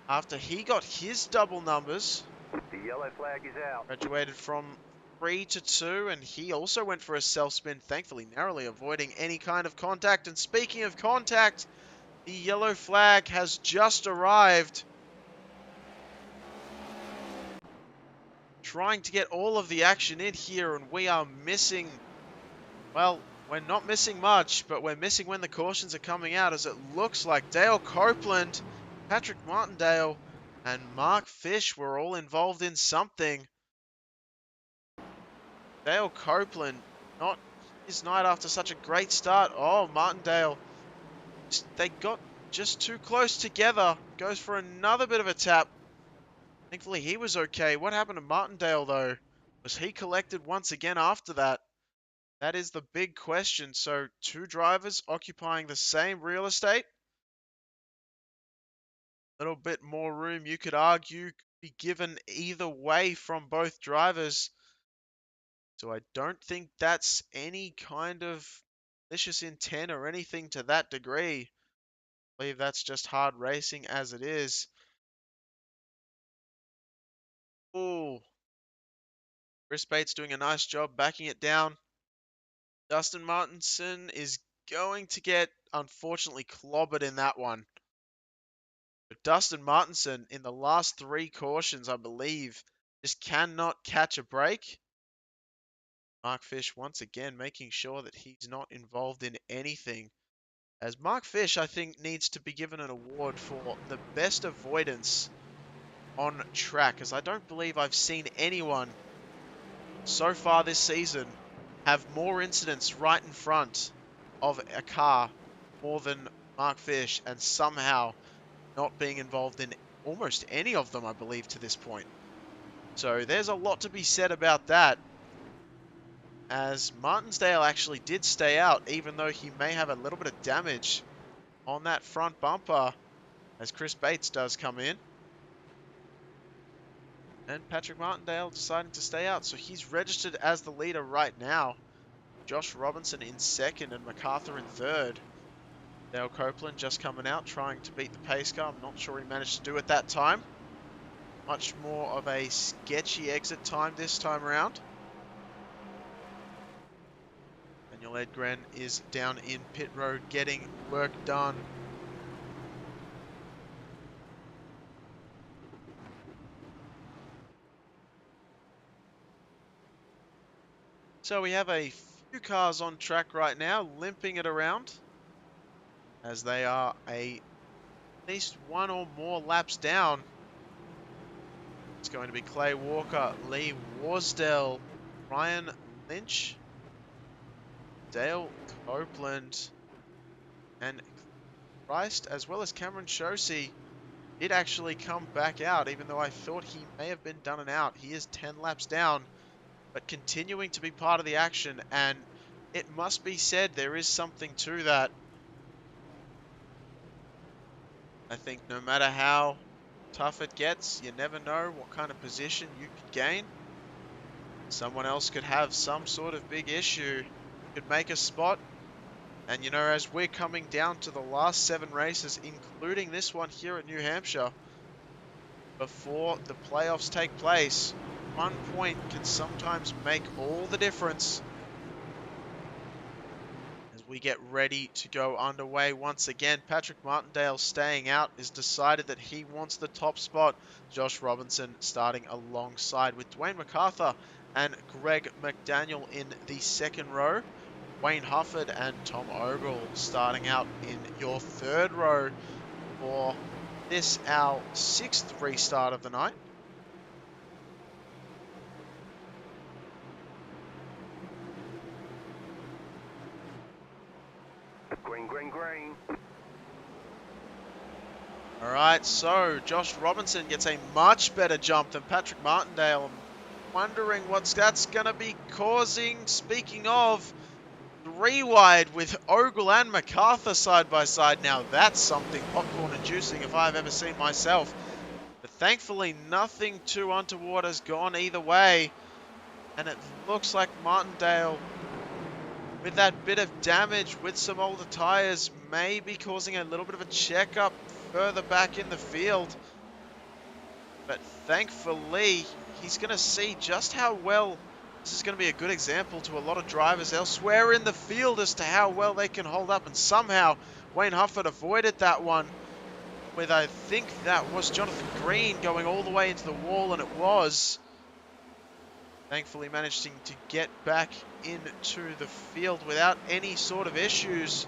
after he got his double numbers. The yellow flag is out. Graduated from 3 to 2, and he also went for a self-spin, thankfully narrowly avoiding any kind of contact. And speaking of contact, the yellow flag has just arrived. Trying to get all of the action in here, and we are missing, well, we're not missing much, but we're missing when the cautions are coming out, as it looks like Dale Copeland, Patrick Martindale, and Mark Fish were all involved in something. Dale Copeland, not his night after such a great start. Oh, Martindale, they got just too close together. Goes for another bit of a tap. Thankfully, he was okay. What happened to Martindale, though? Was he collected once again after that? That is the big question. So, two drivers occupying the same real estate. A little bit more room, you could argue, could be given either way from both drivers. So, I don't think that's any kind of malicious intent or anything to that degree. I believe that's just hard racing as it is. Ooh. Chris Bates doing a nice job backing it down. Dustin Martinson is going to get, unfortunately, clobbered in that one. But Dustin Martinson, in the last 3 cautions, I believe, just cannot catch a break. Mark Fish, once again, making sure that he's not involved in anything. As Mark Fish, I think, needs to be given an award for the best avoidance on track, as I don't believe I've seen anyone so far this season have more incidents right in front of a car more than Mark Fish, and somehow not being involved in almost any of them, I believe, to this point. So there's a lot to be said about that, as Martinsdale actually did stay out, even though he may have a little bit of damage on that front bumper, as Chris Bates does come in. And Patrick Martindale deciding to stay out, so he's registered as the leader right now. Josh Robinson in second and MacArthur in third. Dale Copeland just coming out, trying to beat the pace car. I'm not sure he managed to do it that time. Much more of a sketchy exit time this time around. Daniel Edgren is down in pit road getting work done. So we have a few cars on track right now, limping it around, as they are at least 1 or more laps down. It's going to be Clay Walker, Lee Warsdell, Ryan Lynch, Dale Copeland, and Christ, as well as Cameron Shosey, did actually come back out, even though I thought he may have been done and out. He is 10 laps down, but continuing to be part of the action, and it must be said there is something to that. I think no matter how tough it gets, you never know what kind of position you could gain. Someone else could have some sort of big issue, could make a spot. And you know, as we're coming down to the last 7 races, including this one here at New Hampshire, before the playoffs take place, 1 point can sometimes make all the difference. As we get ready to go underway once again, Patrick Martindale staying out has decided that he wants the top spot. Josh Robinson starting alongside with Dwayne MacArthur and Greg McDaniel in the second row. Wayne Hufford and Tom Ogle starting out in your third row for this, our 6th restart of the night. Green, green, green. Alright, so Josh Robinson gets a much better jump than Patrick Martindale. I'm wondering what's that's going to be causing. Speaking of, 3 wide with Ogle and MacArthur side by side. Now that's something popcorn inducing if I've ever seen myself. But thankfully nothing too untoward has gone either way. And it looks like Martindale, with that bit of damage with some older tyres, may be causing a little bit of a checkup further back in the field. But thankfully he's going to see just how well. This is going to be a good example to a lot of drivers elsewhere in the field as to how well they can hold up. And somehow Wayne Hufford avoided that one with, I think that was Jonathan Green going all the way into the wall, and it was. Thankfully managing to get back into the field without any sort of issues.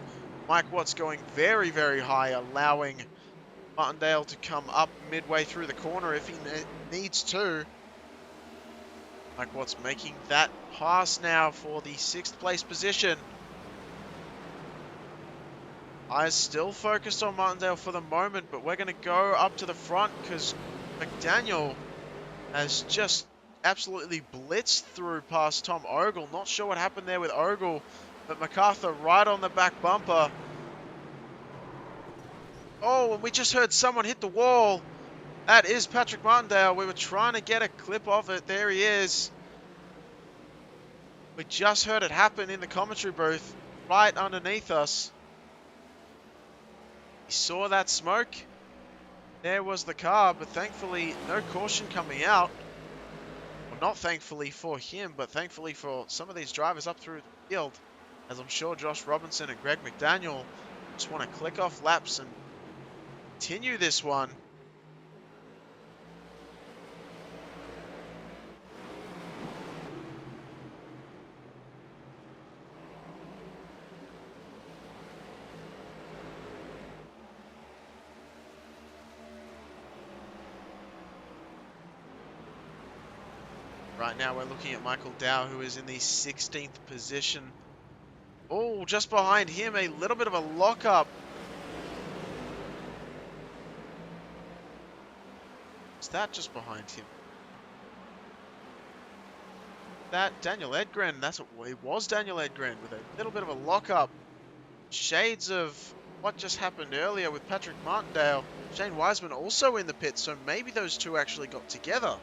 Mike Watts going very, very high, allowing Martindale to come up midway through the corner if he needs to. Mike Watts making that pass now for the 6th place position. Eyes still focused on Martindale for the moment, but we're going to go up to the front because McDaniel has just absolutely blitzed through past Tom Ogle. Not sure what happened there with Ogle, but MacArthur right on the back bumper. Oh, and we just heard someone hit the wall. That is Patrick Martindale. We were trying to get a clip of it. There he is. We just heard it happen in the commentary booth right underneath us. We saw that smoke. There was the car, but thankfully no caution coming out. Not thankfully for him, but thankfully for some of these drivers up through the field, as I'm sure Josh Robinson and Greg McDaniel just want to click off laps and continue this one. Right now we're looking at Michael Dow, who is in the 16th position. Oh, just behind him, a little bit of a lockup. Is that just behind him? That Daniel Edgren, that's what it was, Daniel Edgren, with a little bit of a lockup. Shades of what just happened earlier with Patrick Martindale. Shane Wiseman also in the pit, so maybe those two actually got together.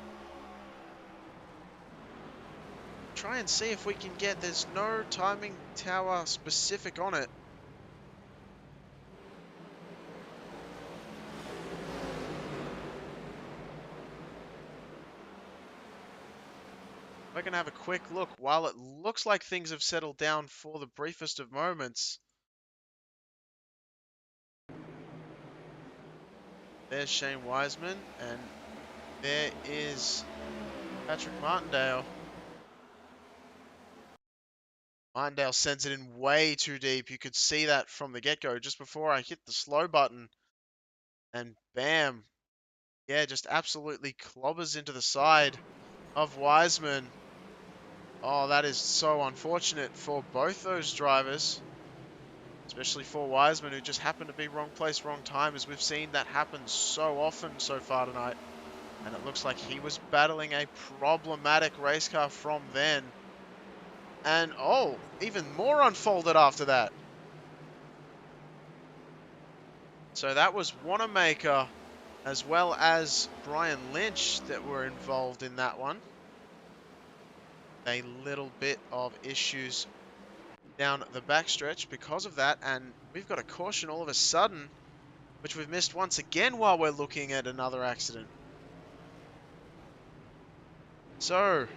Try and see if we can get, there's no timing tower specific on it. We're going to have a quick look while it looks like things have settled down for the briefest of moments. There's Shane Wiseman, and there is Patrick Martindale. Martindale sends it in way too deep. You could see that from the get-go just before I hit the slow button. And bam. Yeah, just absolutely clobbers into the side of Wiseman. Oh, that is so unfortunate for both those drivers. Especially for Wiseman, who just happened to be wrong place, wrong time, as we've seen that happen so often so far tonight. And it looks like he was battling a problematic race car from then. And, oh, even more unfolded after that. So that was Wanamaker, as well as Brian Lynch, that were involved in that one. A little bit of issues down the backstretch because of that. And we've got a caution all of a sudden, which we've missed once again while we're looking at another accident. So,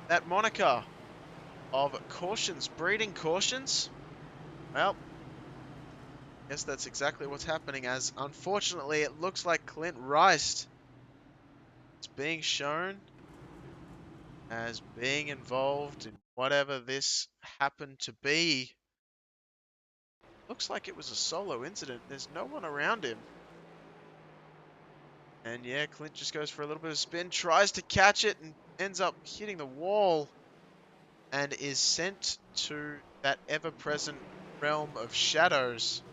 that moniker of cautions, breeding cautions, well, I guess that's exactly what's happening, as unfortunately it looks like Clint Rice is being shown as being involved in whatever this happened to be. Looks like it was a solo incident. There's no one around him. And yeah, Clint just goes for a little bit of spin, tries to catch it, and ends up hitting the wall and is sent to that ever-present realm of shadows.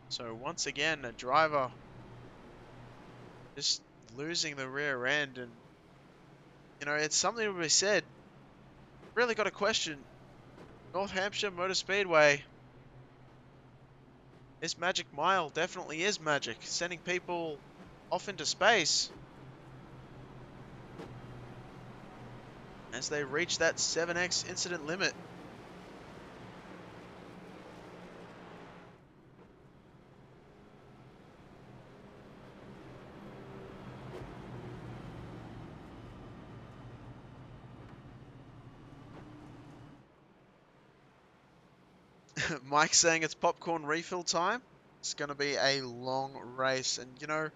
So once again, a driver just losing the rear end. And, you know, it's something to be said. Really got to question North Hampshire Motor Speedway. This Magic Mile definitely is magic, sending people off into space as they reach that 7x incident limit. Mike saying it's popcorn refill time. It's going to be a long race. And, you know,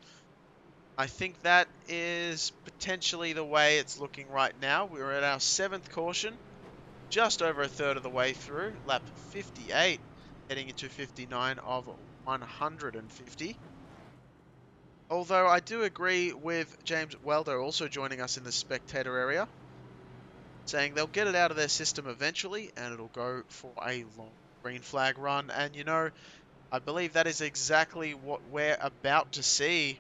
I think that is potentially the way it's looking right now. We're at our 7th caution, just over a third of the way through. Lap 58, heading into 59 of 150. Although I do agree with James Weldo also joining us in the spectator area, saying they'll get it out of their system eventually and it'll go for a long green flag run. And, you know, I believe that is exactly what we're about to see.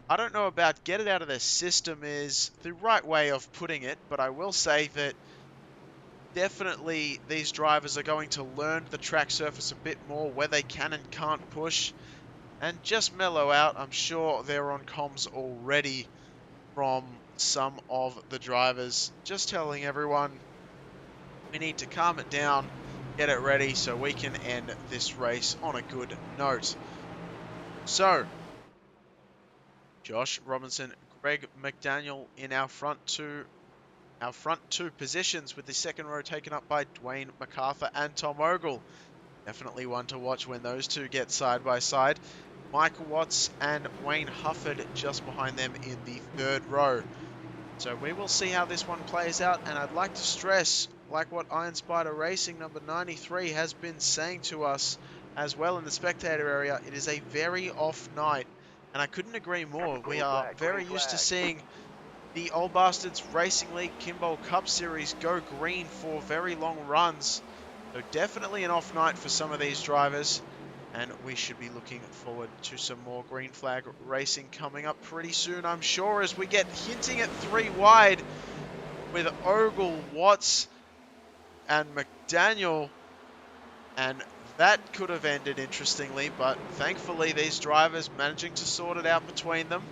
I don't know about get it out of their system is the right way of putting it, but I will say that definitely these drivers are going to learn the track surface a bit more, where they can and can't push, and just mellow out. I'm sure they're on comms already from some of the drivers, just telling everyone we need to calm it down, get it ready so we can end this race on a good note. So, Josh Robinson, Greg McDaniel in our front two positions, with the second row taken up by Dwayne MacArthur and Tom Ogle. Definitely one to watch when those two get side by side. Michael Watts and Wayne Hufford just behind them in the third row. So we will see how this one plays out, and I'd like to stress, like what Iron Spider Racing number 93 has been saying to us as well in the spectator area, it is a very off night, and I couldn't agree more. We are very used to seeing the Old Bastards Racing League Kimball Cup Series go green for very long runs. So definitely an off night for some of these drivers, and we should be looking forward to some more green flag racing coming up pretty soon, I'm sure, as we get hinting at 3 wide with Ogle, Watts, and McDaniel. And that could have ended interestingly, but thankfully these drivers managing to sort it out between them.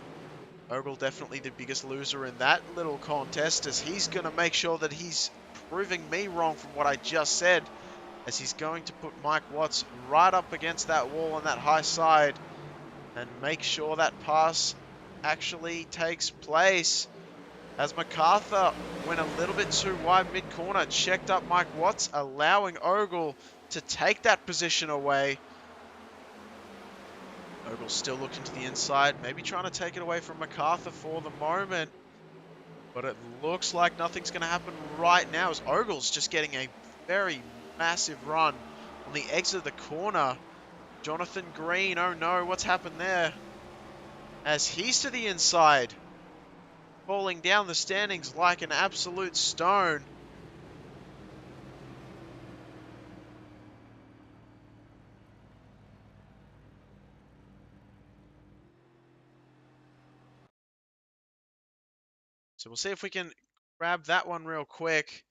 Ogle definitely the biggest loser in that little contest, as he's going to make sure that he's proving me wrong from what I just said, as he's going to put Mike Watts right up against that wall on that high side and make sure that pass actually takes place. As MacArthur went a little bit too wide mid-corner, checked up Mike Watts, allowing Ogle to take that position away. Ogle's still looking to the inside, maybe trying to take it away from MacArthur for the moment. But it looks like nothing's going to happen right now, as Ogle's just getting a very massive run on the exit of the corner. Jonathan Green, oh no, what's happened there? As he's to the inside, falling down the standings like an absolute stone. So we'll see if we can grab that one real quick.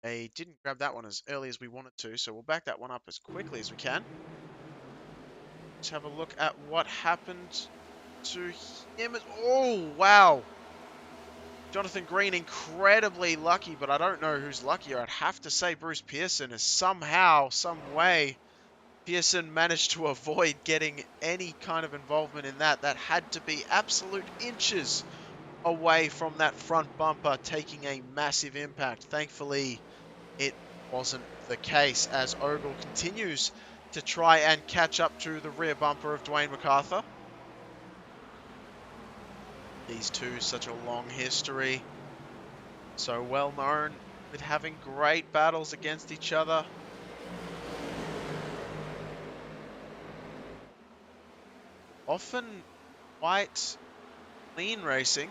They didn't grab that one as early as we wanted to, so we'll back that one up as quickly as we can. Let's have a look at what happened to him. Oh, wow. Jonathan Green incredibly lucky, but I don't know who's luckier. I'd have to say Bruce Pearson, is somehow, some way, Pearson managed to avoid getting any kind of involvement in that. That had to be absolute inches away from that front bumper, taking a massive impact. Thankfully, it wasn't the case, as Ogle continues to try and catch up to the rear bumper of Dwayne MacArthur. These two, such a long history, so well known with having great battles against each other. Often quite clean racing.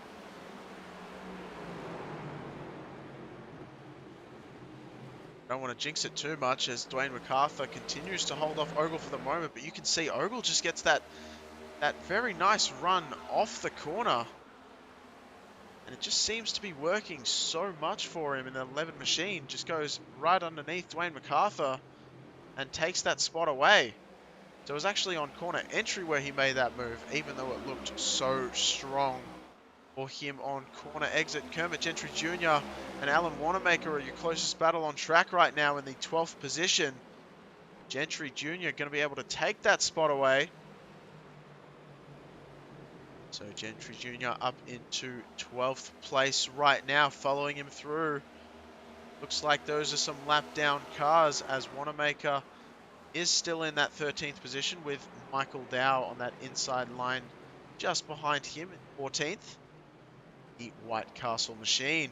Don't want to jinx it too much, as Dwayne MacArthur continues to hold off Ogle for the moment, but you can see Ogle just gets that very nice run off the corner. And it just seems to be working so much for him in the 11 machine. Just goes right underneath Dwayne MacArthur and takes that spot away. So it was actually on corner entry where he made that move, even though it looked so strong for him on corner exit. Kermit Gentry Jr. and Alan Wanamaker are your closest battle on track right now in the 12th position. Gentry Jr. going to be able to take that spot away. So Gentry Jr. up into 12th place right now, following him through. Looks like those are some lap down cars, as Wanamaker is still in that 13th position with Michael Dow on that inside line just behind him in 14th. The White Castle machine.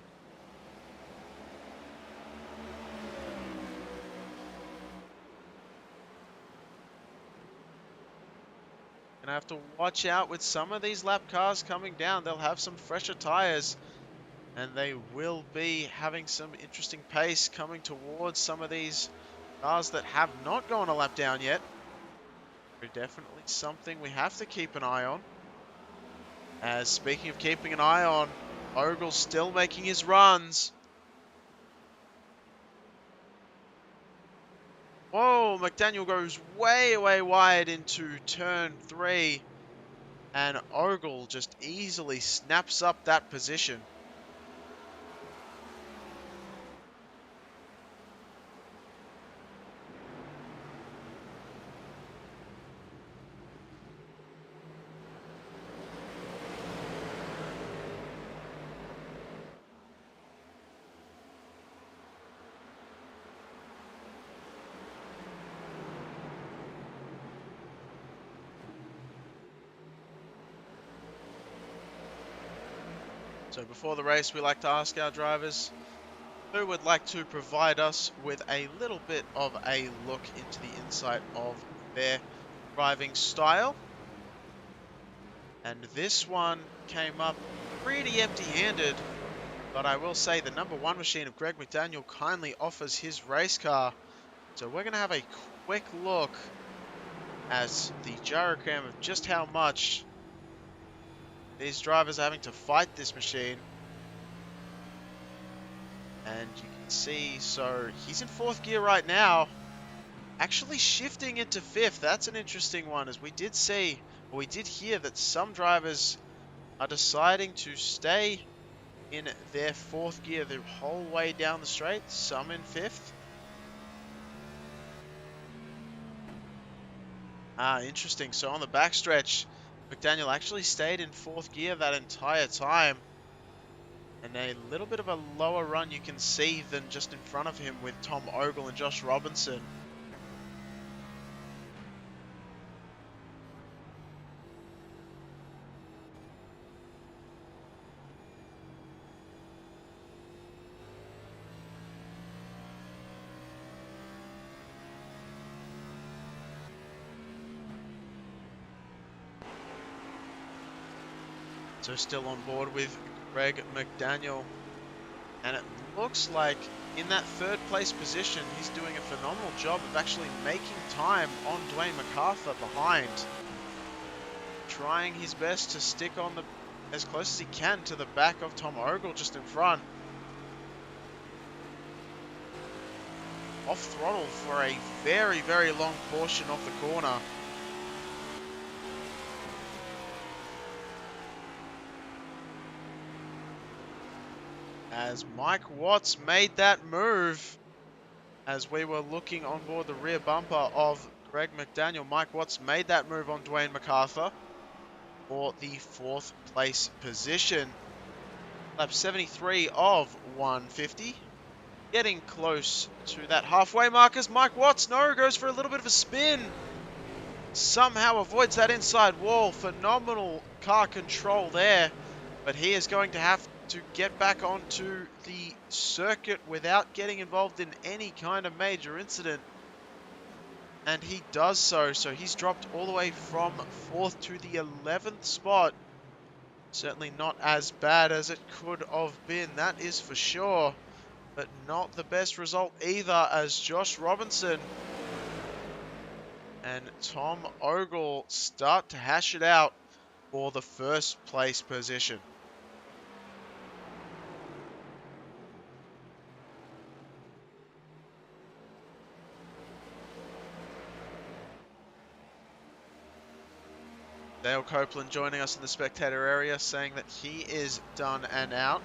Gonna have to watch out with some of these lap cars coming down. They'll have some fresher tires, and they will be having some interesting pace coming towards some of these cars that have not gone a lap down yet. They're definitely something we have to keep an eye on. As speaking of keeping an eye on, Ogle's still making his runs. Whoa, McDaniel goes way, way wide into turn 3. And Ogle just easily snaps up that position. So before the race, we like to ask our drivers who would like to provide us with a little bit of a look into the insight of their driving style. And this one came up pretty empty-handed, but I will say the number 1 machine of Greg McDaniel kindly offers his race car. So we're going to have a quick look at the gyrogram of just how much these drivers are having to fight this machine. And you can see, so he's in 4th gear right now, actually shifting into 5th. That's an interesting one, as we did see, or we did hear that some drivers are deciding to stay in their 4th gear the whole way down the straight, some in 5th. Interesting. So on the backstretch, McDaniel actually stayed in 4th gear that entire time. And a little bit of a lower run you can see than just in front of him with Tom Ogle and Josh Robinson. So still on board with Greg McDaniel, and it looks like in that 3rd place position he's doing a phenomenal job of actually making time on Dwayne MacArthur behind, trying his best to stick on the as close as he can to the back of Tom Ogle just in front. Off throttle for a very, very long portion of the corner. As Mike Watts made that move, as we were looking on board the rear bumper of Greg McDaniel, Mike Watts made that move on Dwayne MacArthur for the 4th place position. Lap 73 of 150. Getting close to that halfway mark as Mike Watts, goes for a little bit of a spin. Somehow avoids that inside wall. Phenomenal car control there. But he is going to have to get back onto the circuit without getting involved in any kind of major incident. And he does so. So he's dropped all the way from 4th to the 11th spot. Certainly not as bad as it could have been, that is for sure. But not the best result either, as Josh Robinson and Tom Ogle start to hash it out for the 1st place position. Dale Copeland joining us in the spectator area, saying that he is done and out.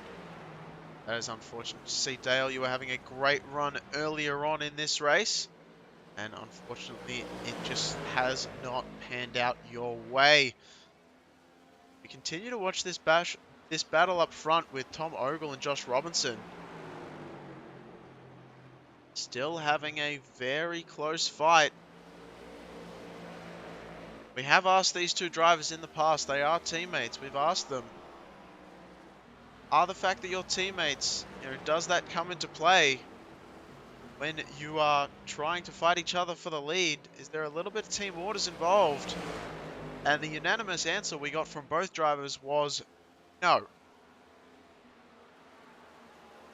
That is unfortunate to see, Dale. You were having a great run earlier on in this race, and unfortunately it just has not panned out your way. We continue to watch this battle up front with Tom Ogle and Josh Robinson. Still having a very close fight. We have asked these two drivers in the past, they are teammates, we've asked them, are the fact that you're teammates, does that come into play when you are trying to fight each other for the lead? Is there a little bit of team orders involved? And the unanimous answer we got from both drivers was no.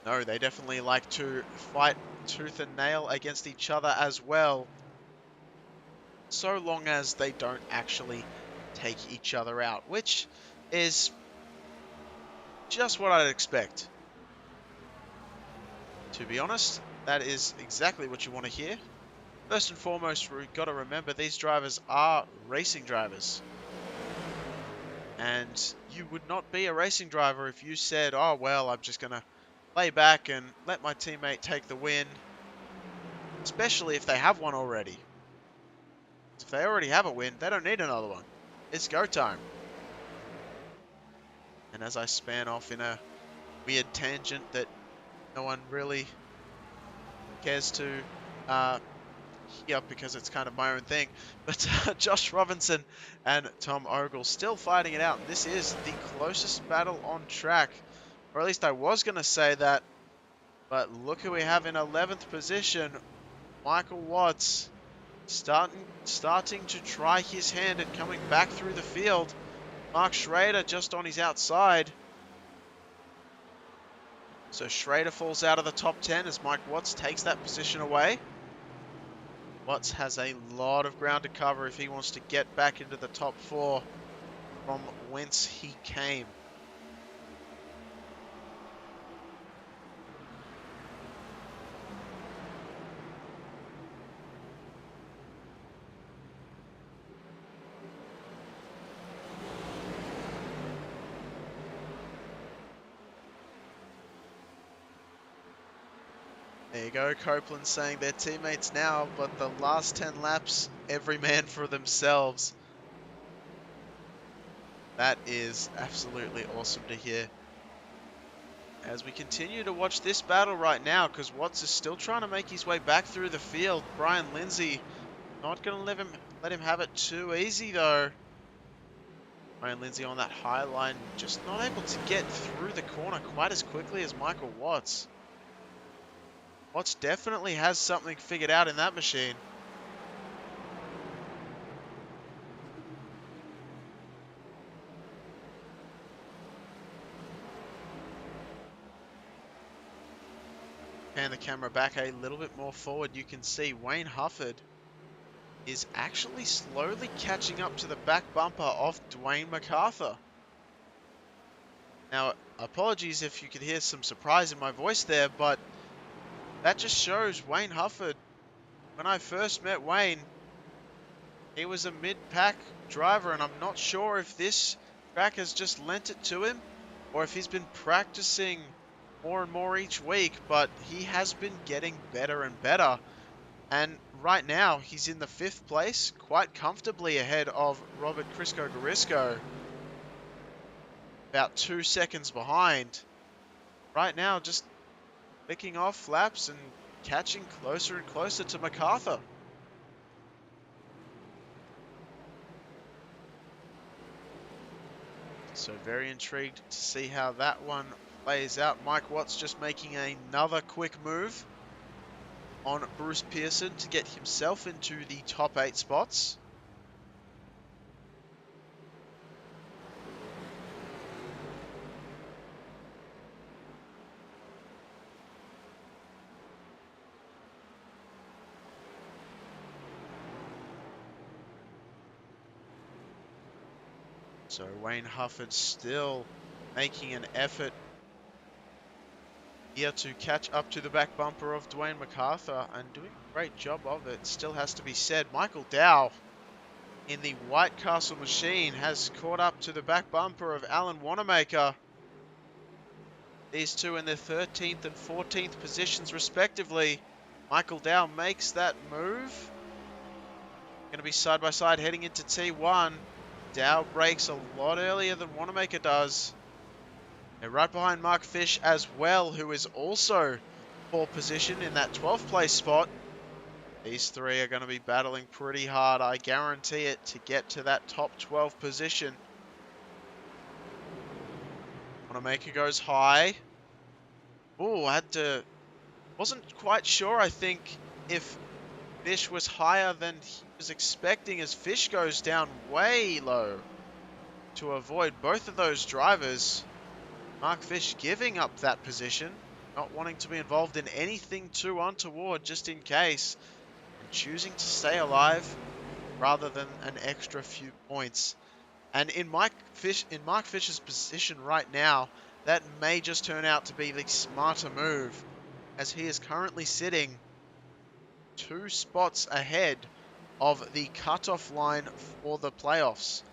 No, they definitely like to fight tooth and nail against each other as well, so long as they don't actually take each other out, which is just what I'd expect. To be honest, that is exactly what you want to hear. First and foremost, we've got to remember these drivers are racing drivers. And you would not be a racing driver if you said, oh, well, I'm just going to lay back and let my teammate take the win. Especially if they have one already. If they already have a win, they don't need another one. It's go time. And as I span off in a weird tangent that no one really cares to hear because it's kind of my own thing, but Josh Robinson and Tom Ogle still fighting it out. This is the closest battle on track Or at least I was going to say that. But look who we have in 11th position. Michael Watts starting to try his hand at coming back through the field. Mark Schrader just on his outside. So Schrader falls out of the top 10 as Mike Watts takes that position away. Watts has a lot of ground to cover if he wants to get back into the top 4 from whence he came. There you go, Copeland saying they're teammates now, but the last 10 laps, every man for themselves. That is absolutely awesome to hear. As we continue to watch this battle right now, because Watts is still trying to make his way back through the field. Brian Lindsay not going to let him have it too easy though. Brian Lindsay on that high line, just not able to get through the corner quite as quickly as Michael Watts. Watts definitely has something figured out in that machine. Pan the camera back a little bit more forward, you can see Wayne Hufford is actually slowly catching up to the back bumper of Dwayne MacArthur. Now, apologies if you could hear some surprise in my voice there, but that just shows Wayne Hufford. When I first met Wayne, he was a mid-pack driver, and I'm not sure if this track has just lent it to him or if he's been practicing more and more each week, but he has been getting better and better. And right now, he's in the 5th place, quite comfortably ahead of Robert Crisco Garisco. About 2 seconds behind. Right now, just picking off laps and catching closer and closer to MacArthur. So very intrigued to see how that one plays out. Mike Watts just making another quick move on Bruce Pearson to get himself into the top 8 spots. So Wayne Hufford still making an effort here to catch up to the back bumper of Dwayne MacArthur and doing a great job of it. Still has to be said, Michael Dow in the White Castle machine has caught up to the back bumper of Alan Wanamaker. These two in their 13th and 14th positions respectively. Michael Dow makes that move. Going to be side by side heading into T1. Dow breaks a lot earlier than Wanamaker does. They're right behind Mark Fish as well, who is also pole position in that 12th place spot. These three are going to be battling pretty hard, I guarantee it, to get to that top 12 position. Wanamaker goes high. Oh, wasn't quite sure, I think, if Fish was higher than he was expecting, as Fish goes down way low to avoid both of those drivers. Mark Fish giving up that position, not wanting to be involved in anything too untoward just in case, and choosing to stay alive rather than an extra few points. And in Mark Fish's position right now, that may just turn out to be the smarter move, as he is currently sitting 2 spots ahead of the cutoff line for the playoffs.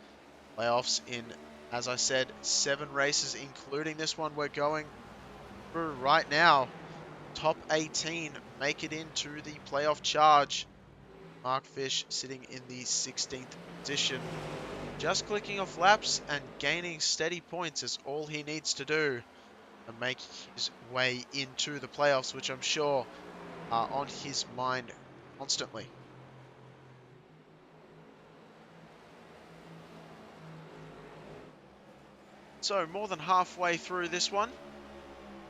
Playoffs in, as I said, 7 races, including this one we're going through right now. Top 18 make it into the playoff charge. Mark Fish sitting in the 16th position. Just clicking off laps and gaining steady points is all he needs to do to make his way into the playoffs, which I'm sure are on his mind constantly. So more than halfway through this one,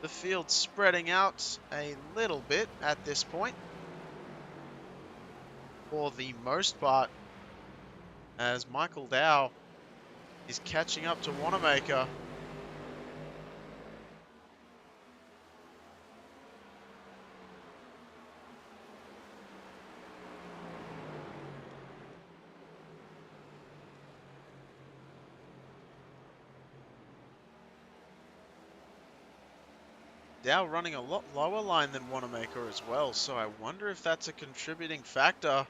The field spreading out a little bit at this point. For the most part, as Michael Dow is catching up to Wanamaker. Dow running a lot lower line than Wanamaker as well, so I wonder if that's a contributing factor.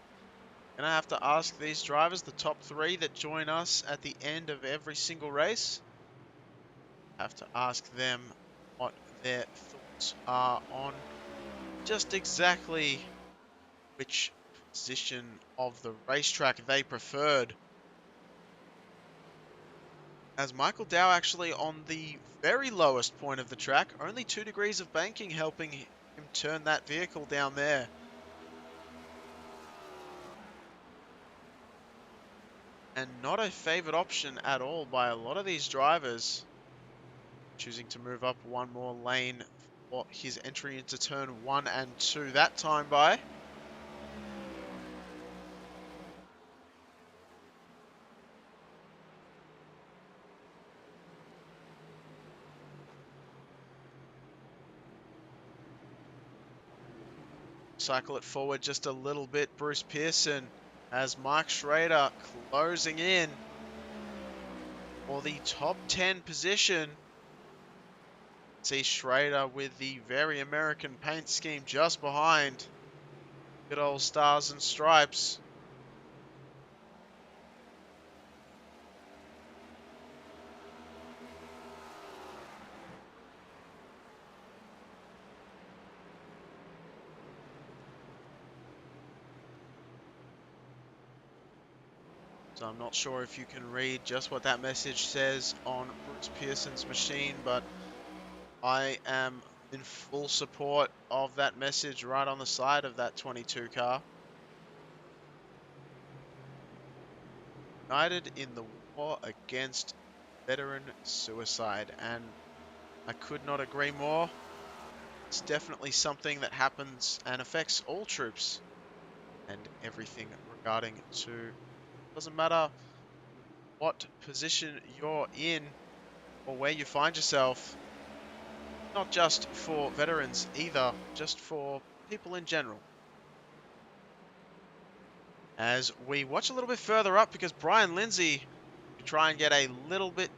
Gonna have to ask these drivers, the top three that join us at the end of every single race, have to ask them what their thoughts are on just exactly which position of the racetrack they preferred. As Michael Dow actually on the very lowest point of the track, only 2 degrees of banking helping him turn that vehicle down there. And not a favored option at all by a lot of these drivers, choosing to move up one more lane for his entry into turn 1 and 2 that time by. Cycle it forward just a little bit, Bruce Pearson, as Mark Schrader closing in for the top 10 position. See Schrader with the very American paint scheme just behind. Good old stars and stripes. So I'm not sure if you can read just what that message says on Bruce Pearson's machine, but I am in full support of that message right on the side of that 22 car. United in the war against veteran suicide, and I could not agree more. It's definitely something that happens and affects all troops and everything regarding to, doesn't matter what position you're in or where you find yourself, not just for veterans either, just for people in general. As we watch a little bit further up, because Brian Lindsay, to try and get a little bit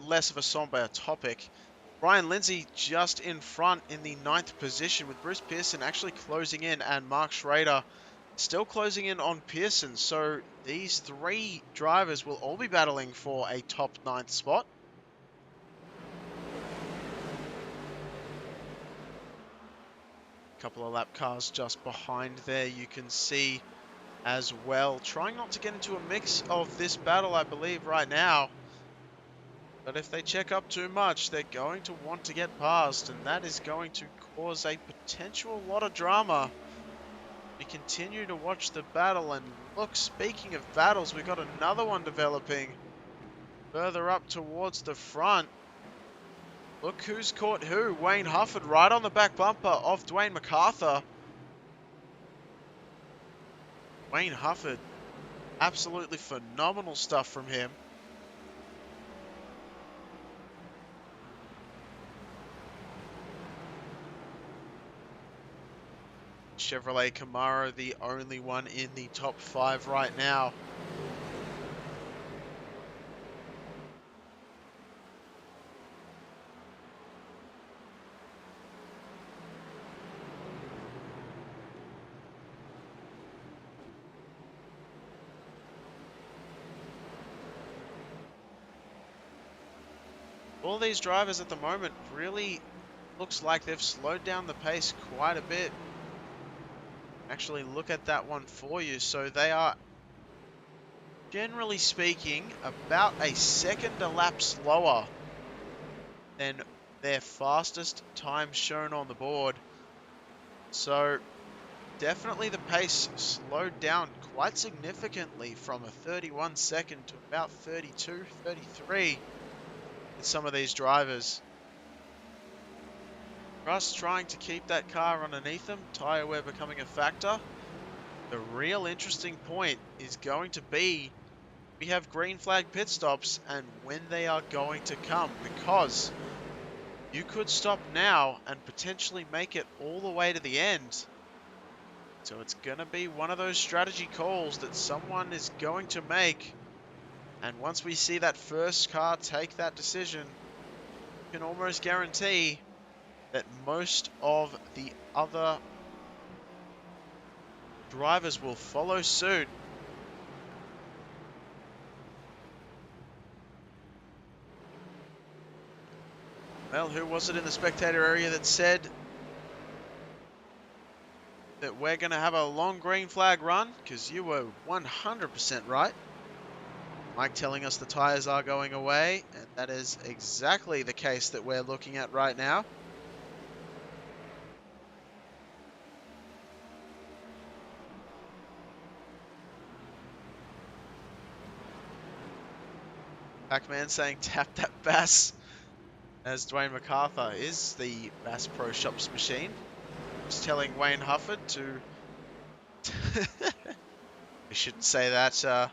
less of a somber topic, Brian Lindsay just in front in the 9th position, with Bruce Pearson actually closing in and Mark Schrader still closing in on Pearson. So these 3 drivers will all be battling for a top 9th spot. Couple of lap cars just behind there, you can see as well. Trying not to get into a mix of this battle, I believe, right now. But if they check up too much, they're going to want to get past, and that is going to cause a potential lot of drama. We continue to watch the battle, and look, speaking of battles, we've got another one developing further up towards the front. Look who's caught who. Wayne Hufford right on the back bumper of Dwayne MacArthur. Wayne Hufford, absolutely phenomenal stuff from him. Chevrolet Camaro, the only one in the top 5 right now. All these drivers at the moment really looks like they've slowed down the pace quite a bit. Actually look at that one for you. So they are, generally speaking, about a second a lap slower than their fastest time shown on the board. So definitely the pace slowed down quite significantly from a 31 second to about 32, 33 with some of these drivers. Russ trying to keep that car underneath them, tyre wear becoming a factor. The real interesting point is going to be we have green flag pit stops and when they are going to come, because you could stop now and potentially make it all the way to the end. So it's going to be one of those strategy calls that someone is going to make. And once we see that first car take that decision, you can almost guarantee that most of the other drivers will follow suit. Well, who was it in the spectator area that said that we're going to have a long green flag run? Because you were 100% right. Mike telling us the tyres are going away, and that is exactly the case that we're looking at right now. Pac-Man saying tap that Bass, as Dwayne MacArthur is the Bass Pro Shops machine. Just telling Wayne Hufford to... We shouldn't say that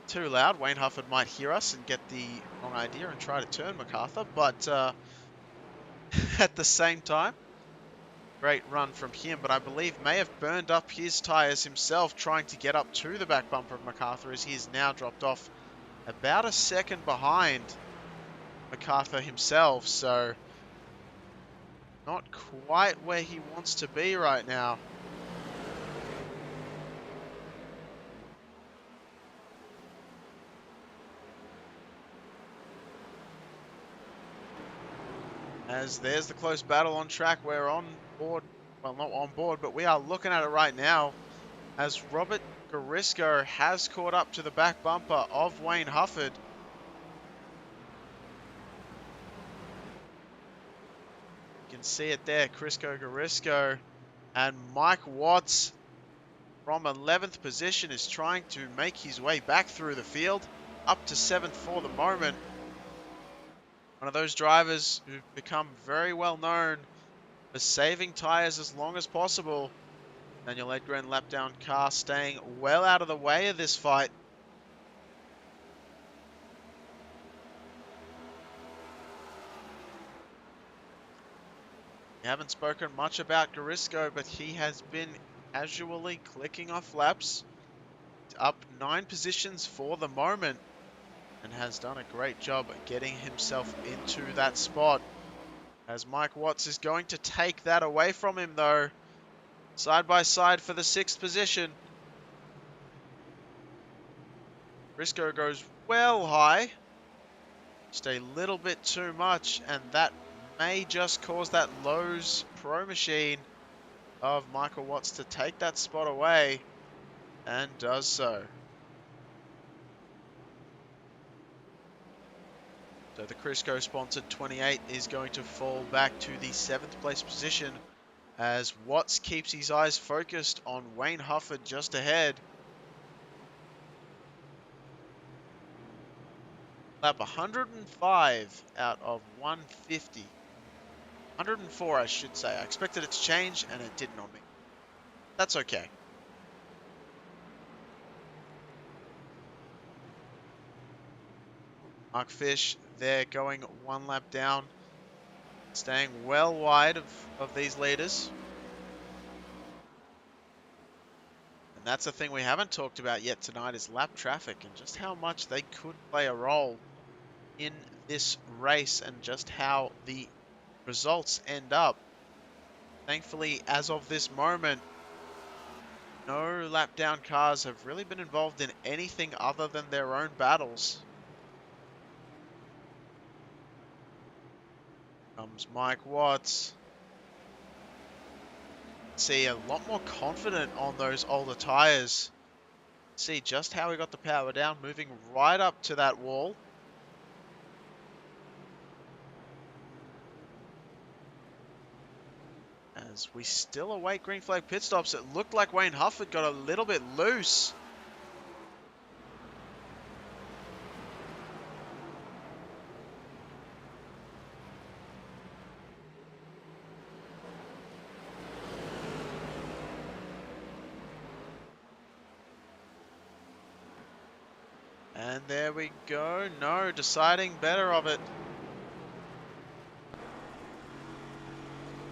too loud. Wayne Hufford might hear us and get the wrong idea and try to turn MacArthur, but at the same time, great run from him, but I believe may have burned up his tyres himself trying to get up to the back bumper of MacArthur, as he is now dropped off about a second behind MacArthur himself, so not quite where he wants to be right now. As there's the close battle on track, we're on board, well, not on board, but we are looking at it right now as Robert Garisco has caught up to the back bumper of Wayne Hufford. You can see it there, Crisco Garisco, and Mike Watts from 11th position is trying to make his way back through the field, up to 7th for the moment. One of those drivers who've become very well known for saving tyres as long as possible. Daniel Edgren lap down car staying well out of the way of this fight. We haven't spoken much about Garisco, but he has been casually clicking off laps. Up 9 positions for the moment and has done a great job getting himself into that spot. As Mike Watts is going to take that away from him though. Side by side for the 6th position. Briscoe goes well high. Just a little bit too much, and that may just cause that Lowe's Pro Machine of Michael Watts to take that spot away, and does so. So the Crisco sponsored 28 is going to fall back to the 7th place position as Watts keeps his eyes focused on Wayne Hufford just ahead. Lap 105 out of 150. 104, I should say. I expected it to change, and it didn't on me. That's okay. Mark Fish there going one lap down, staying well wide of these leaders. And that's the thing we haven't talked about yet tonight is lap traffic and just how much they could play a role in this race and just how the results end up. Thankfully, as of this moment, no lap down cars have really been involved in anything other than their own battles. Comes Mike Watts. See, a lot more confident on those older tires. See just how he got the power down, moving right up to that wall. As we still await green flag pit stops, it looked like Wayne Hufford got a little bit loose. And there we go. No, deciding better of it.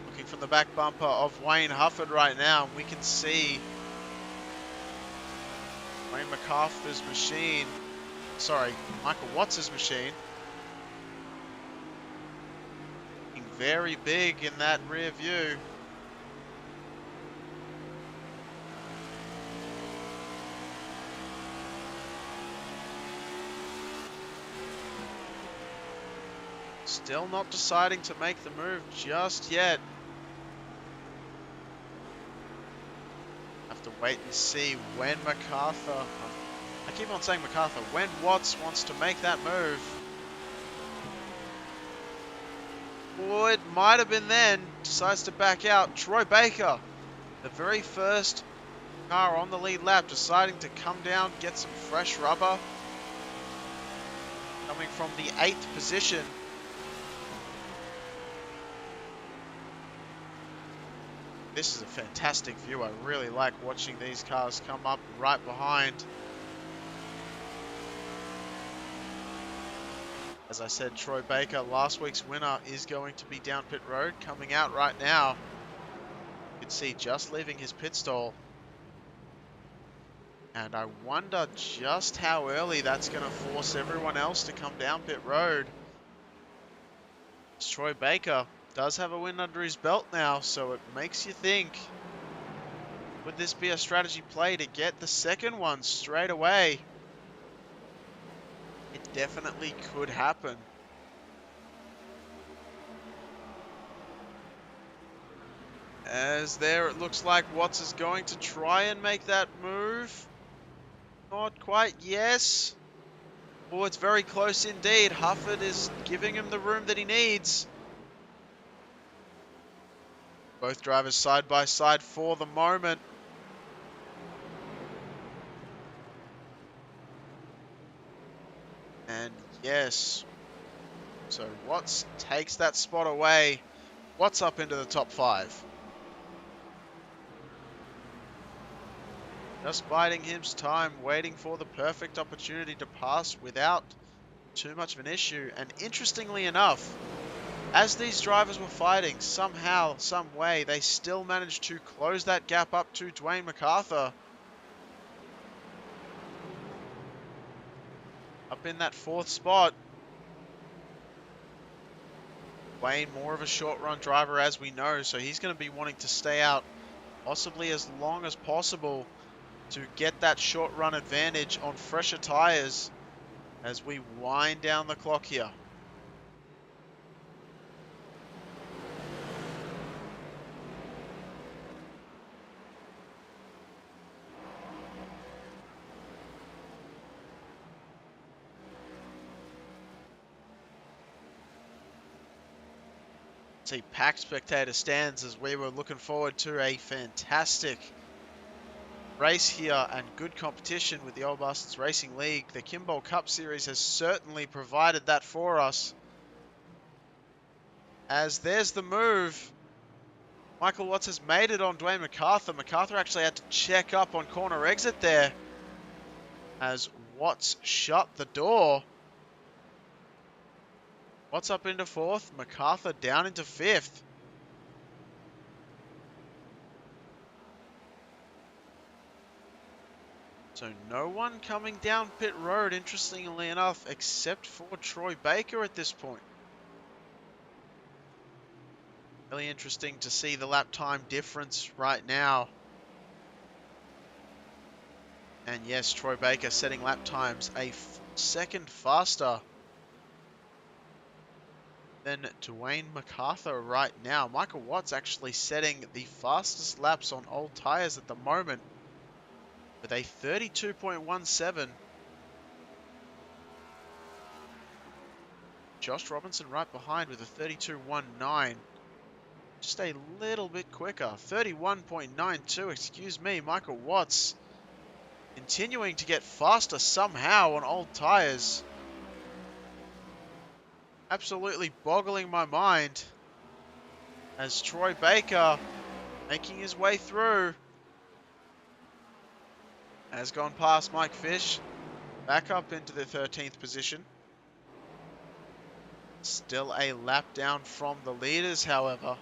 Looking from the back bumper of Wayne Hufford right now, we can see Wayne MacArthur's machine. Sorry, Michael Watts' machine. Looking very big in that rear view. Still not deciding to make the move just yet. Have to wait and see when MacArthur, I keep on saying MacArthur, when Watts wants to make that move. Oh, it might have been then. Decides to back out. Troy Baker, the very first car on the lead lap, deciding to come down, get some fresh rubber. Coming from the 8th position. This is a fantastic view. I really like watching these cars come up right behind. As I said, Troy Baker, last week's winner, is going to be down pit road, coming out right now. You can see just leaving his pit stall. And I wonder just how early that's going to force everyone else to come down pit road. Troy Baker does have a win under his belt now, so it makes you think, would this be a strategy play to get the second one straight away? It definitely could happen. As there, it looks like Watts is going to try and make that move. Not quite, yes. Oh, it's very close indeed. Hufford is giving him the room that he needs. Both drivers side by side for the moment. And yes, so Watts takes that spot away. Watts up into the top 5. Just biding his time, waiting for the perfect opportunity to pass without too much of an issue. And interestingly enough, as these drivers were fighting, somehow, some way, they still managed to close that gap up to Dwayne MacArthur. Up in that 4th spot. Wayne, more of a short run driver as we know, so he's going to be wanting to stay out possibly as long as possible to get that short run advantage on fresher tyres as we wind down the clock here. See packed spectator stands as we were looking forward to a fantastic race here and good competition with the Old Bastards Racing League. The Kimball Cup Series has certainly provided that for us. As there's the move. Michael Watts has made it on Dwayne MacArthur. MacArthur actually had to check up on corner exit there as Watts shut the door. Watts up into 4th, MacArthur down into 5th. So no one coming down pit road, interestingly enough, except for Troy Baker at this point. Really interesting to see the lap time difference right now. And yes, Troy Baker setting lap times a second faster than Dwayne MacArthur right now. Michael Watts actually setting the fastest laps on old tyres at the moment with a 32.17. Josh Robinson right behind with a 32.19. Just a little bit quicker. 31.92, excuse me. Michael Watts continuing to get faster somehow on old tyres. Absolutely boggling my mind as Troy Baker making his way through has gone past Mike Fish. back up into the 13th position. Still a lap down from the leaders, however.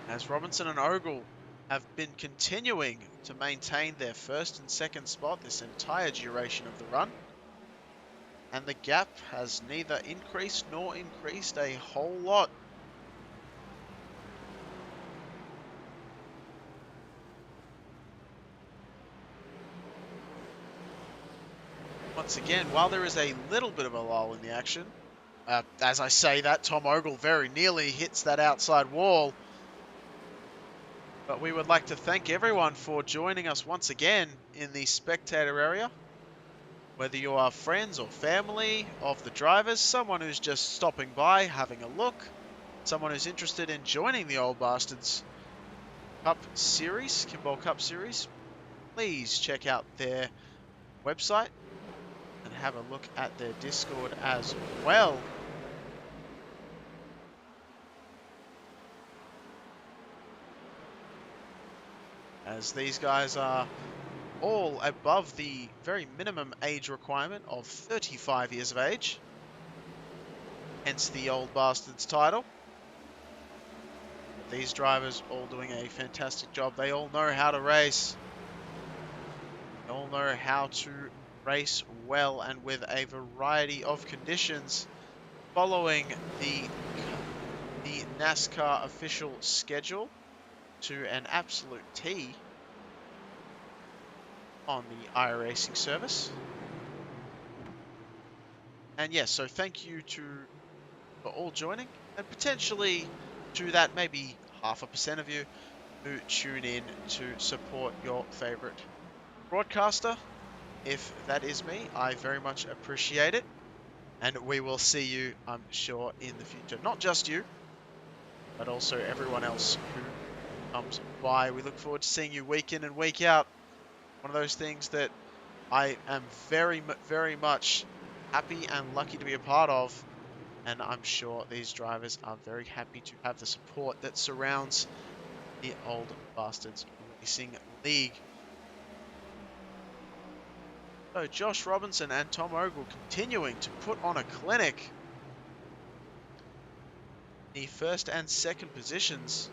As Robinson and Ogle have been continuing to maintain their first and second spot this entire duration of the run. And the gap has neither increased nor increased a whole lot. Once again, while there is a little bit of a lull in the action, as I say that, Tom Ogle very nearly hits that outside wall. But we would like to thank everyone for joining us once again in the spectator area. Whether you are friends or family of the drivers, someone who's just stopping by, having a look, someone who's interested in joining the Old Bastards Cup Series, Kimball Cup Series, please check out their website and have a look at their Discord as well. As these guys are all above the very minimum age requirement of 35 years of age. Hence the Old Bastards title. These drivers all doing a fantastic job. They all know how to race. They all know how to race well and with a variety of conditions, following the NASCAR official schedule to an absolute T on the iRacing service. And yes, so thank you for all joining, and potentially to that maybe 0.5% of you who tune in to support your favorite broadcaster. If that is me, I very much appreciate it. And we will see you, I'm sure, in the future. Not just you, but also everyone else who comes by. We look forward to seeing you week in and week out. One of those things that I am very, very much happy and lucky to be a part of. And I'm sure these drivers are very happy to have the support that surrounds the Old Bastards Racing League. So Josh Robinson and Tom Ogle continuing to put on a clinic. The first and second positions.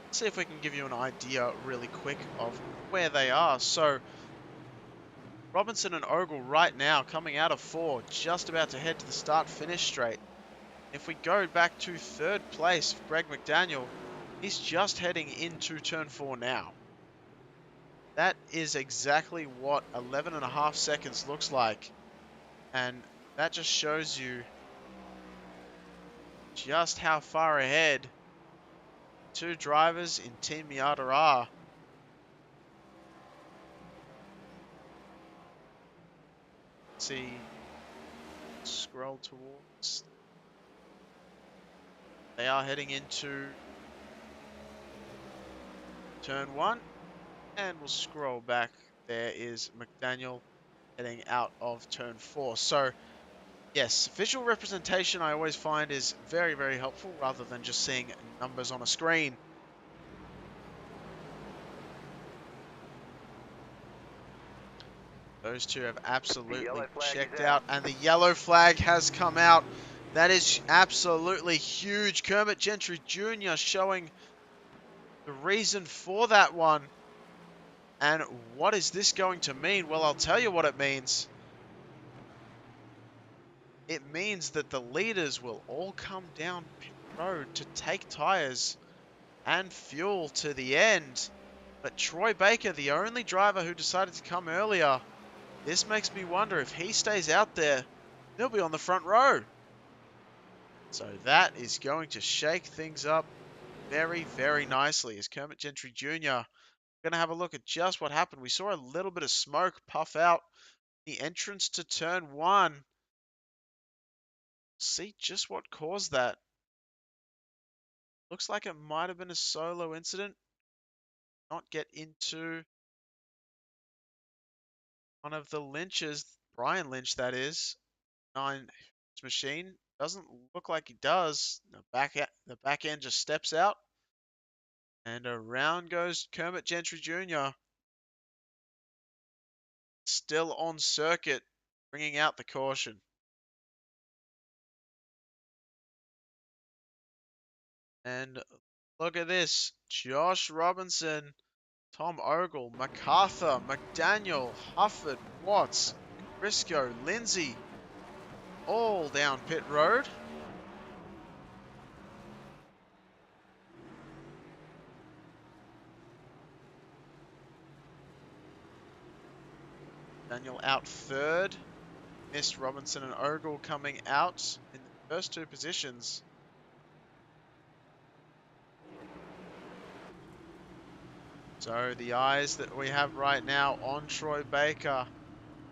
Let's see if we can give you an idea really quick of where they are. So Robinson and Ogle right now coming out of 4, just about to head to the start-finish straight. If we go back to 3rd place, Greg McDaniel, he's just heading into turn 4 now. That is exactly what 11.5 seconds looks like. And that just shows you just how far ahead two drivers in Team Miata are. Let's see, scroll towards. They are heading into turn 1, and we'll scroll back. There is McDaniel heading out of turn 4. So yes, visual representation I always find is very, very helpful rather than just seeing numbers on a screen. Those two have absolutely checked out, and the yellow flag has come out. That is absolutely huge. Kermit Gentry Jr. showing the reason for that one. And what is this going to mean? Well, I'll tell you what it means. It means that the leaders will all come down pit road to take tires and fuel to the end. But Troy Baker, the only driver who decided to come earlier, this makes me wonder if he stays out there, he'll be on the front row. So that is going to shake things up very, very nicely as Kermit Gentry Jr. Going to have a look at just what happened. We saw a little bit of smoke puff out the entrance to turn 1. See just what caused that. Looks like it might have been a solo incident. Not get into one of the Lynches, Brian Lynch that is, 9 machine. Doesn't look like he does. The back end just steps out. And around goes Kermit Gentry Jr. Still on circuit, bringing out the caution. And look at this. Josh Robinson, Tom Ogle, MacArthur, McDaniel, Hufford, Watts, Briscoe, Lindsay, all down pit road. Daniel out third. Missed Robinson and Ogle coming out in the first two positions. So the eyes that we have right now on Troy Baker.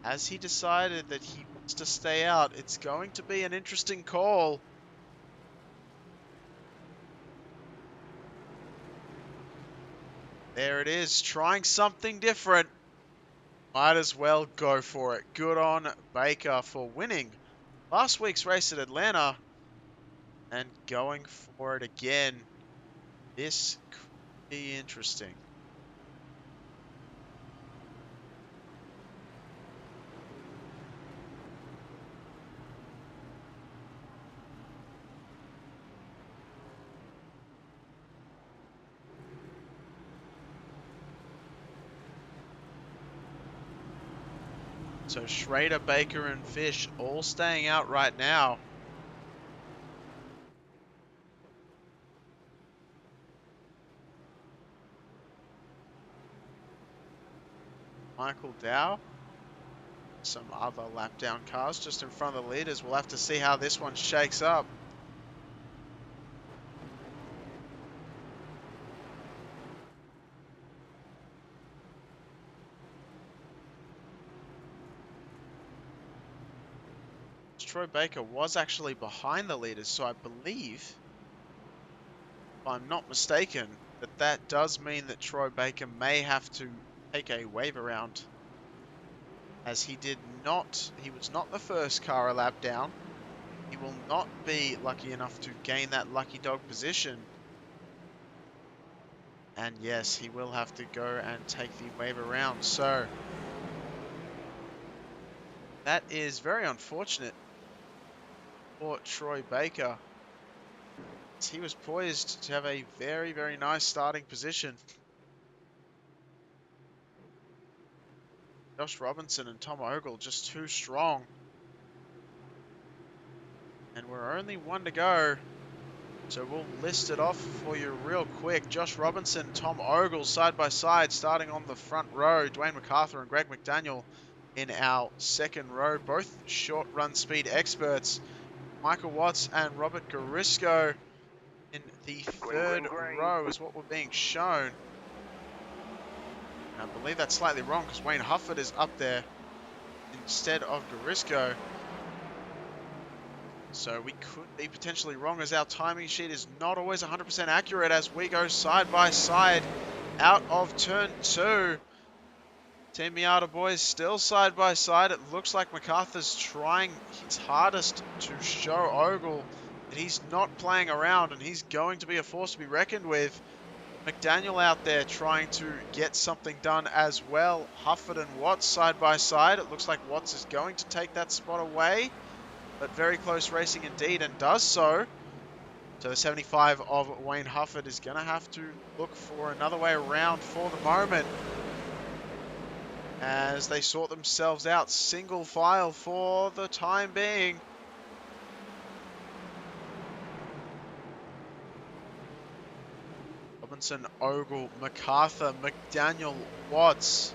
Has he decided that he wants to stay out? It's going to be an interesting call. There it is, trying something different. Might as well go for it. Good on Baker for winning last week's race at Atlanta and going for it again. This could be interesting. So Schrader, Baker, and Fish all staying out right now. Michael Dow. Some other lap down cars just in front of the leaders. We'll have to see how this one shakes up. Troy Baker was actually behind the leaders, so I believe, if I'm not mistaken, that does mean that Troy Baker may have to take a wave around, as he was not the first car a lap down. He will not be lucky enough to gain that lucky dog position. And yes, he will have to go and take the wave around. So that is very unfortunate for Troy Baker. He was poised to have a very, very nice starting position. Josh Robinson and Tom Ogle just too strong. And we're only one to go. So we'll list it off for you real quick. Josh Robinson, Tom Ogle side by side, starting on the front row. Dwayne MacArthur and Greg McDaniel in our second row. Both short run speed experts. Michael Watts and Robert Garisco in the third row is what we're being shown. And I believe that's slightly wrong because Wayne Hufford is up there instead of Garisco. So we could be potentially wrong, as our timing sheet is not always 100% accurate as we go side by side out of turn 2. Team Miata boys still side by side. It looks like MacArthur's trying his hardest to show Ogle that he's not playing around and he's going to be a force to be reckoned with. McDaniel out there trying to get something done as well. Hufford and Watts side by side. It looks like Watts is going to take that spot away, but very close racing indeed, and does so. So the 75 of Wayne Hufford is going to have to look for another way around for the moment, as they sort themselves out single file for the time being. Robinson, Ogle, MacArthur, McDaniel, Watts.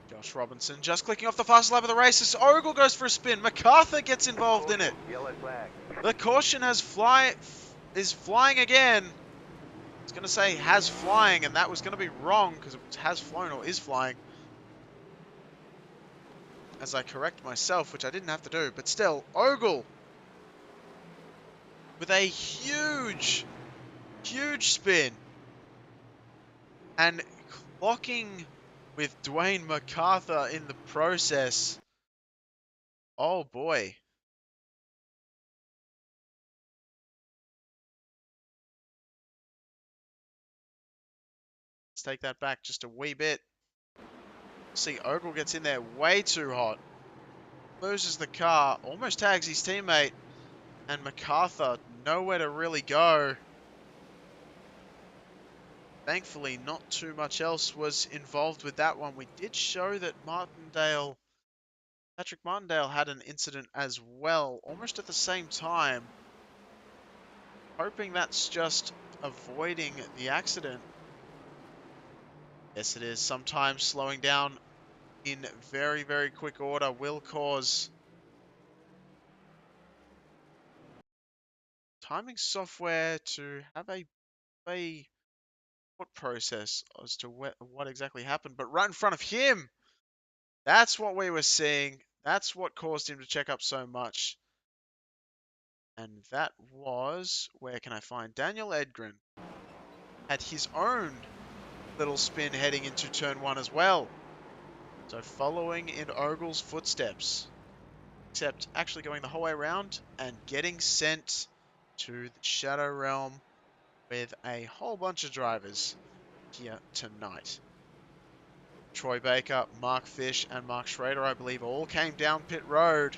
Josh Robinson just clicking off the fastest lap of the race as Ogle goes for a spin. MacArthur gets involved in it. Yellow flag. The caution is flying again. It's going to say has flying, and that was going to be wrong because it has flown or is flying. As I correct myself, which I didn't have to do, but still, Ogle with a huge spin. and clocking with Dwayne MacArthur in the process. Oh boy. Let's take that back just a wee bit. See, Ogle gets in there way too hot. Loses the car, almost tags his teammate, and MacArthur nowhere to really go. Thankfully, not too much else was involved with that one. We did show that Patrick Martindale had an incident as well, almost at the same time. Hoping that's just avoiding the accident. Yes, it is. Sometimes slowing down in very, very quick order will cause timing software to have a thought process as to what exactly happened. But right in front of him, that's what we were seeing. That's what caused him to check up so much. And that was, where can I find Daniel Edgren? Had his own little spin heading into turn 1 as well. So following in Ogle's footsteps, except actually going the whole way around and getting sent to the Shadow Realm with a whole bunch of drivers here tonight. Troy Baker, Mark Fish, and Mark Schrader, I believe, all came down pit road.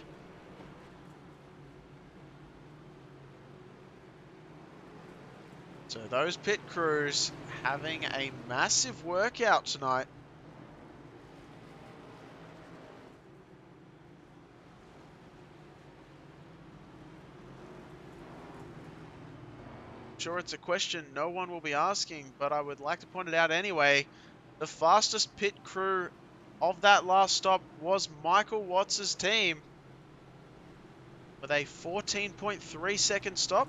So those pit crews having a massive workout tonight. Sure, it's a question no one will be asking, but I would like to point it out anyway. The fastest pit crew of that last stop was Michael Watts' team with a 14.3 second stop.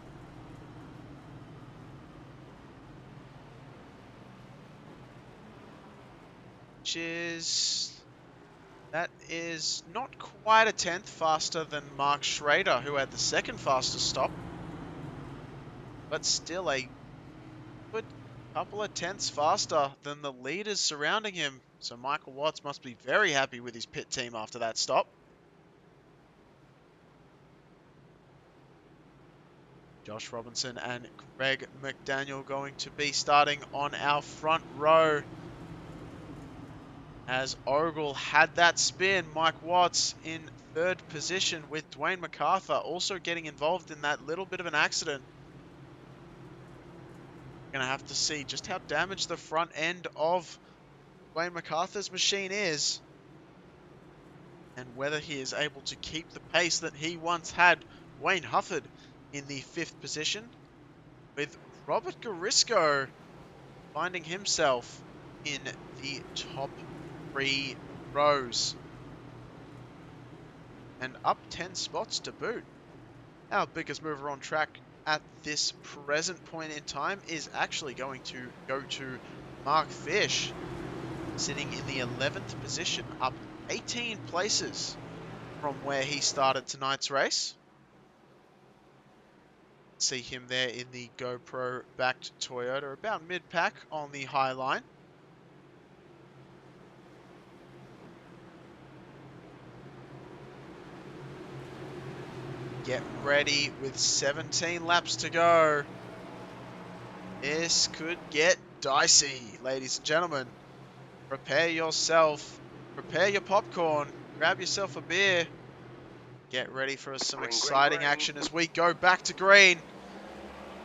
That is not quite a tenth faster than Mark Schrader, who had the second fastest stop, but still a good couple of tenths faster than the leaders surrounding him. So Michael Watts must be very happy with his pit team after that stop. Josh Robinson and Greg McDaniel going to be starting on our front row. As Ogle had that spin, Mike Watts in third position with Dwayne MacArthur also getting involved in that little bit of an accident. We're going to have to see just how damaged the front end of Dwayne MacArthur's machine is, and whether he is able to keep the pace that he once had. Wayne Hufford in the 5th position, with Robert Garisco finding himself in the top 3 rows. And up 10 spots to boot. Our biggest mover on track at this present point in time is actually going to go to Mark Fish, sitting in the 11th position, up 18 places from where he started tonight's race. See him there in the GoPro-backed Toyota, about mid-pack on the high line. Get ready with 17 laps to go. This could get dicey, ladies and gentlemen. Prepare yourself. Prepare your popcorn. Grab yourself a beer. Get ready for some exciting action as we go back to green.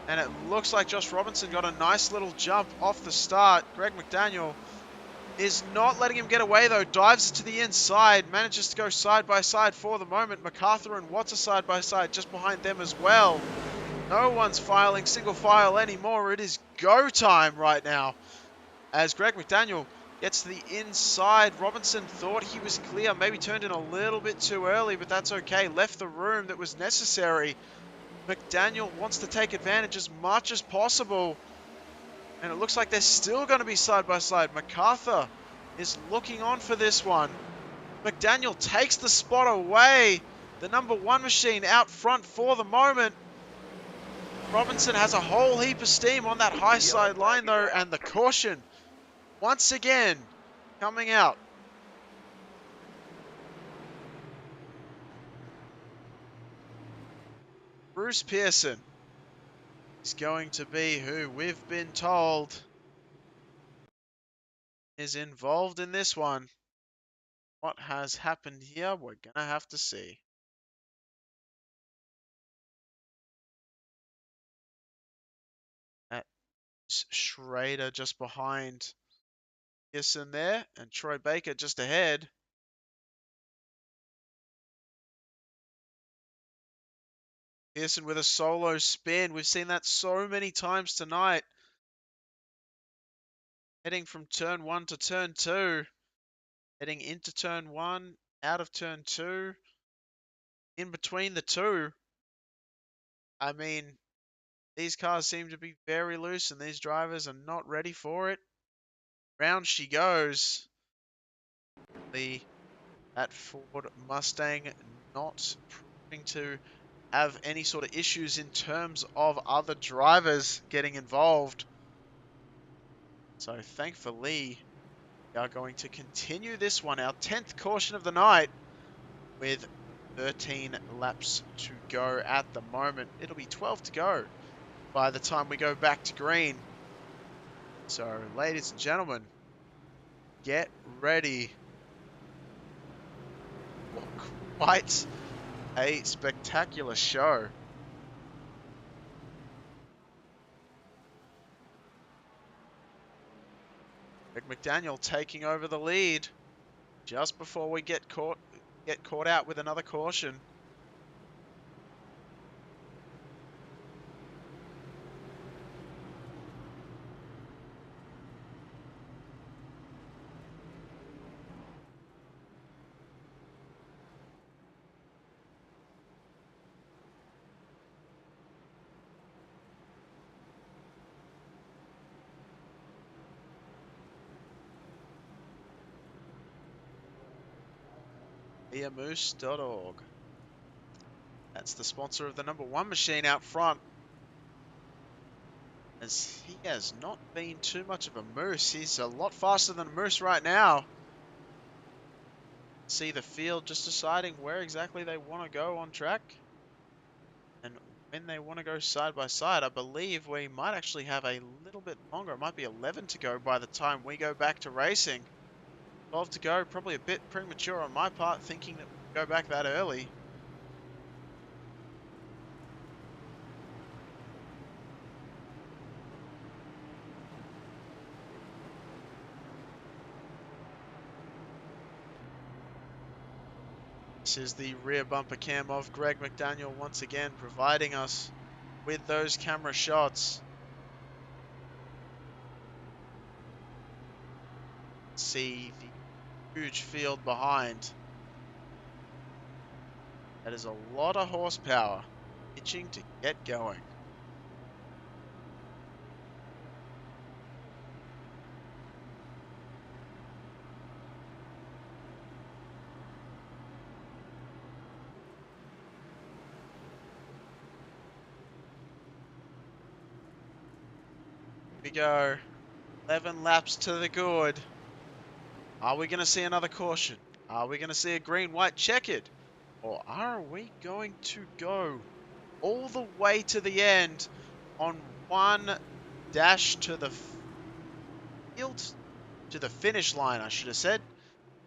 And it looks like Josh Robinson got a nice little jump off the start. Greg McDaniel is not letting him get away though. Dives to the inside. Manages to go side by side for the moment. MacArthur and Watts are side by side just behind them as well. No one's filing single file anymore. It is go time right now. As Greg McDaniel gets to the inside. Robinson thought he was clear. Maybe turned in a little bit too early, but that's okay. Left the room that was necessary. McDaniel wants to take advantage as much as possible. And it looks like they're still going to be side by side. MacArthur is looking on for this one. McDaniel takes the spot away. The number 1 machine out front for the moment. Robinson has a whole heap of steam on that high side line though, and the caution once again coming out. Bruce Pearson is going to be who we've been told is involved in this one. What has happened here, we're going to have to see. That's Schrader just behind Pearson there, and Troy Baker just ahead. Pearson with a solo spin. We've seen that so many times tonight. Heading from turn 1 to turn 2. Heading into turn 1, out of turn 2. In between the two. I mean, these cars seem to be very loose and these drivers are not ready for it. Round she goes. That Ford Mustang not proving to have any sort of issues in terms of other drivers getting involved. So thankfully, we are going to continue this one, our 10th caution of the night, with 13 laps to go at the moment. It'll be 12 to go by the time we go back to green. So, ladies and gentlemen, get ready for quite a spectacular show. Greg McDaniel taking over the lead just before we get caught out with another caution. Moose.org. That's the sponsor of the #1 machine out front. As he has not been too much of a moose. He's a lot faster than a moose right now. See the field just deciding where exactly they want to go on track. And when they want to go side by side, I believe we might actually have a little bit longer. It might be 11 to go by the time we go back to racing. 12 to go, probably a bit premature on my part, thinking that we'll go back that early. This is the rear bumper cam of Greg McDaniel once again, providing us with those camera shots. See the huge field behind. That is a lot of horsepower itching to get going. Here we go. 11 laps to the good. Are we going to see another caution? Are we going to see a green, white, checkered? Or are we going to go all the way to the end on one dash to the field? To the finish line, I should have said.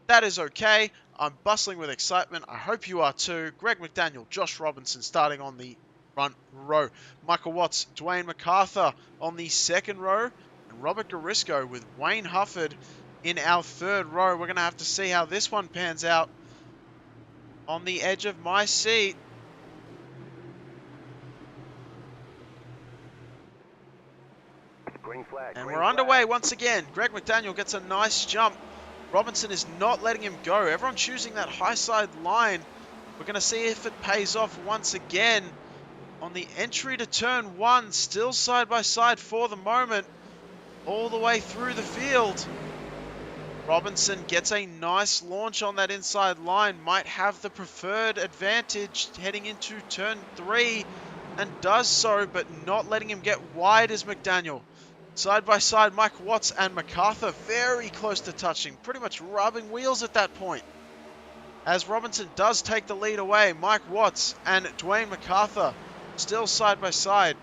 That is okay. I'm bustling with excitement. I hope you are too. Greg McDaniel, Josh Robinson starting on the front row. Michael Watts, Dwayne MacArthur on the second row. And Robert Garisco with Wayne Hufford in our third row. We're going to have to see how this one pans out. On the edge of my seat. Green flag. And green we're flag. underway once again. Greg McDaniel gets a nice jump. Robinson is not letting him go. Everyone choosing that high side line. We're going to see if it pays off once again. On the entry to turn 1, still side by side for the moment. All the way through the field. Robinson gets a nice launch on that inside line. Might have the preferred advantage heading into turn 3. And does so, but not letting him get wide as McDaniel. Side by side, Mike Watts and MacArthur very close to touching, pretty much rubbing wheels at that point. As Robinson does take the lead away, Mike Watts and Dwayne MacArthur still side by side.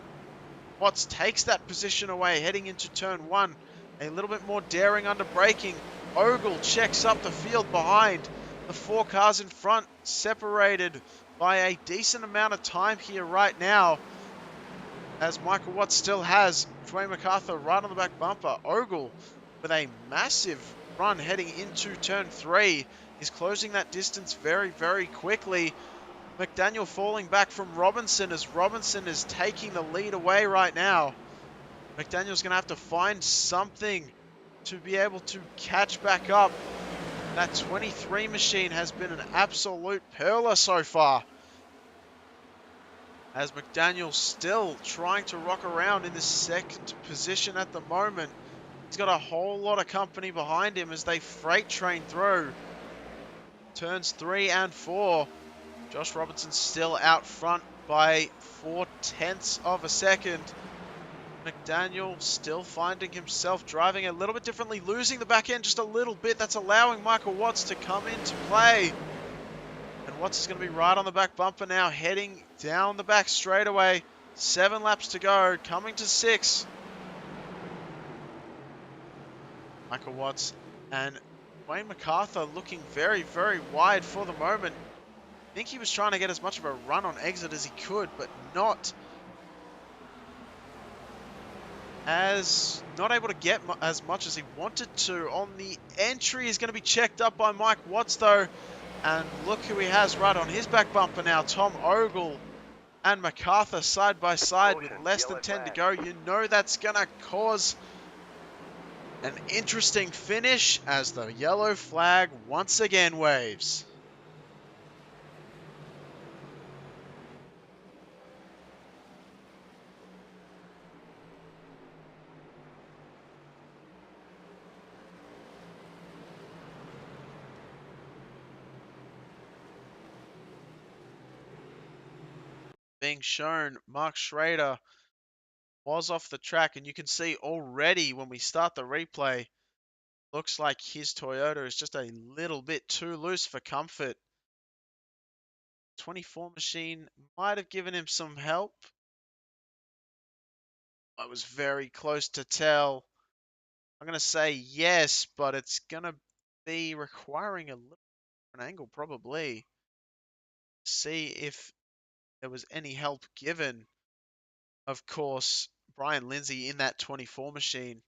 Watts takes that position away, heading into turn 1. A little bit more daring under braking. Ogle checks up the field behind. The 4 cars in front, separated by a decent amount of time here right now. As Michael Watts still has Dwayne MacArthur right on the back bumper. Ogle with a massive run heading into turn 3. He's closing that distance very, very quickly. McDaniel falling back from Robinson as Robinson is taking the lead away right now. McDaniel's going to have to find something to be able to catch back up. That 23 machine has been an absolute pearler so far. As McDaniel still trying to rock around in the second position at the moment. He's got a whole lot of company behind him as they freight train through turns 3 and 4. Josh Robinson still out front by 0.4 of a second. McDaniel still finding himself driving a little bit differently, losing the back end just a little bit. That's allowing Michael Watts to come into play. And Watts is going to be right on the back bumper now, heading down the back straightaway. 7 laps to go, coming to 6. Michael Watts and Wayne MacArthur looking very, very wide for the moment. I think he was trying to get as much of a run on exit as he could, but not able to get as much as he wanted to. On the entry is going to be checked up by Mike Watts though. And look who he has right on his back bumper now. Tom Ogle and MacArthur side by side with less than 10 to go. You know that's going to cause an interesting finish as the yellow flag once again waves. Being shown, Mark Schrader was off the track, and you can see already when we start the replay, looks like his Toyota is just a little bit too loose for comfort. 24 machine might have given him some help. I was very close to tell. I'm going to say yes, but it's going to be requiring a little different angle probably. See if there was any help given. Of course, Brian Lindsay in that 24 machine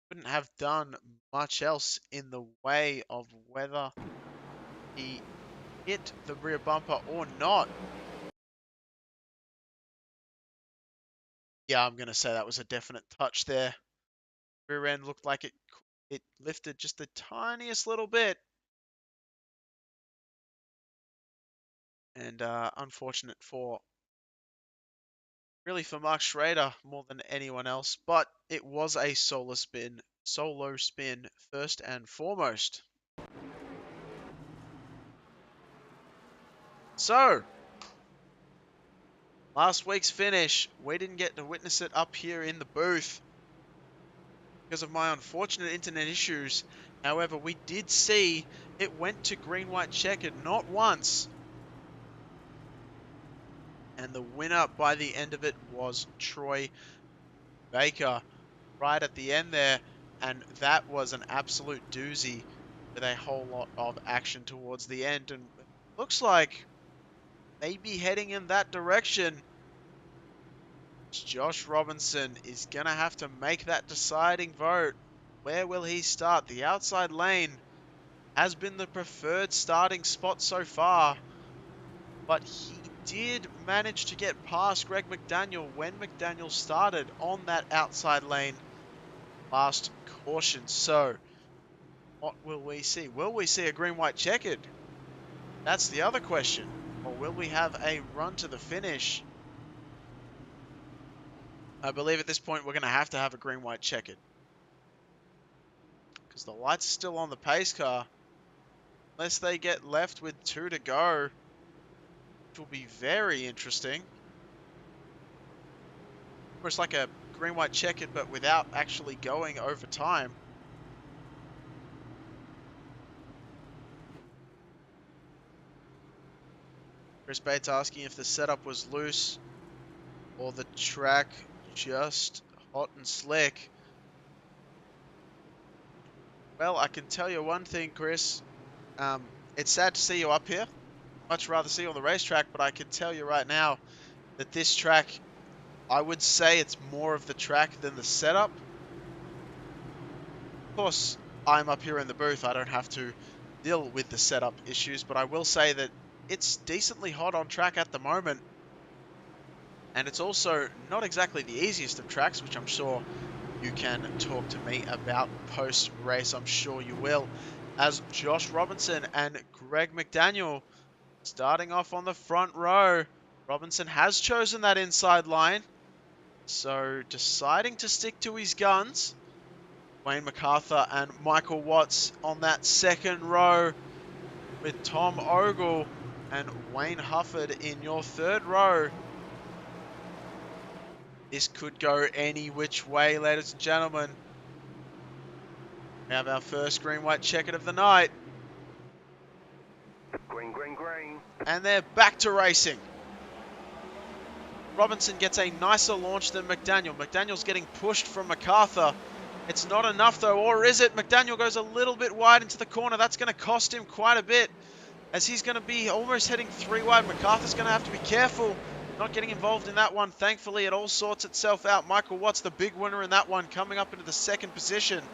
couldn't have done much else in the way of whether he hit the rear bumper or not. Yeah, I'm going to say that was a definite touch there. Rear end looked like it lifted just the tiniest little bit. And unfortunate for Mark Schrader more than anyone else, but it was a solo spin first and foremost. So, last week's finish, we didn't get to witness it up here in the booth because of my unfortunate internet issues. However, we did see it went to green, white, checkered not once. And the winner by the end of it was Troy Baker right at the end there. And that was an absolute doozy with a whole lot of action towards the end. And it looks like maybe heading in that direction. Josh Robinson is going to have to make that deciding vote. Where will he start? The outside lane has been the preferred starting spot so far. But he did manage to get past Greg McDaniel when McDaniel started on that outside lane last caution. So, what will we see? Will we see a green, white, checkered? That's the other question. Or will we have a run to the finish? I believe at this point we're going to have a green, white, checkered. Because the lights are still on the pace car. Unless they get left with 2 to go. Which will be very interesting. It's like a green, white, checkered, but without actually going over time. Chris Bates asking if the setup was loose or the track just hot and slick. Well, I can tell you one thing, Chris. It's sad to see you up here. Much rather see you on the racetrack, but I can tell you right now that this track, I would say it's more of the track than the setup. Of course, I'm up here in the booth. I don't have to deal with the setup issues, but I will say that it's decently hot on track at the moment. And it's also not exactly the easiest of tracks, which I'm sure you can talk to me about post-race. I'm sure you will. As Josh Robinson and Greg McDaniel starting off on the front row. Robinson has chosen that inside line. So deciding to stick to his guns. Wayne MacArthur and Michael Watts on that second row with Tom Ogle and Wayne Hufford in your third row. This could go any which way, ladies and gentlemen. We have our first green, white, checkered of the night. Green, green, green. And they're back to racing. Robinson gets a nicer launch than McDaniel. McDaniel's getting pushed from MacArthur. It's not enough though, or is it? McDaniel goes a little bit wide into the corner. That's going to cost him quite a bit, as he's going to be almost heading 3 wide. MacArthur's going to have to be careful not getting involved in that one. Thankfully, it all sorts itself out. Michael Watts, the big winner in that one, coming up into the second position.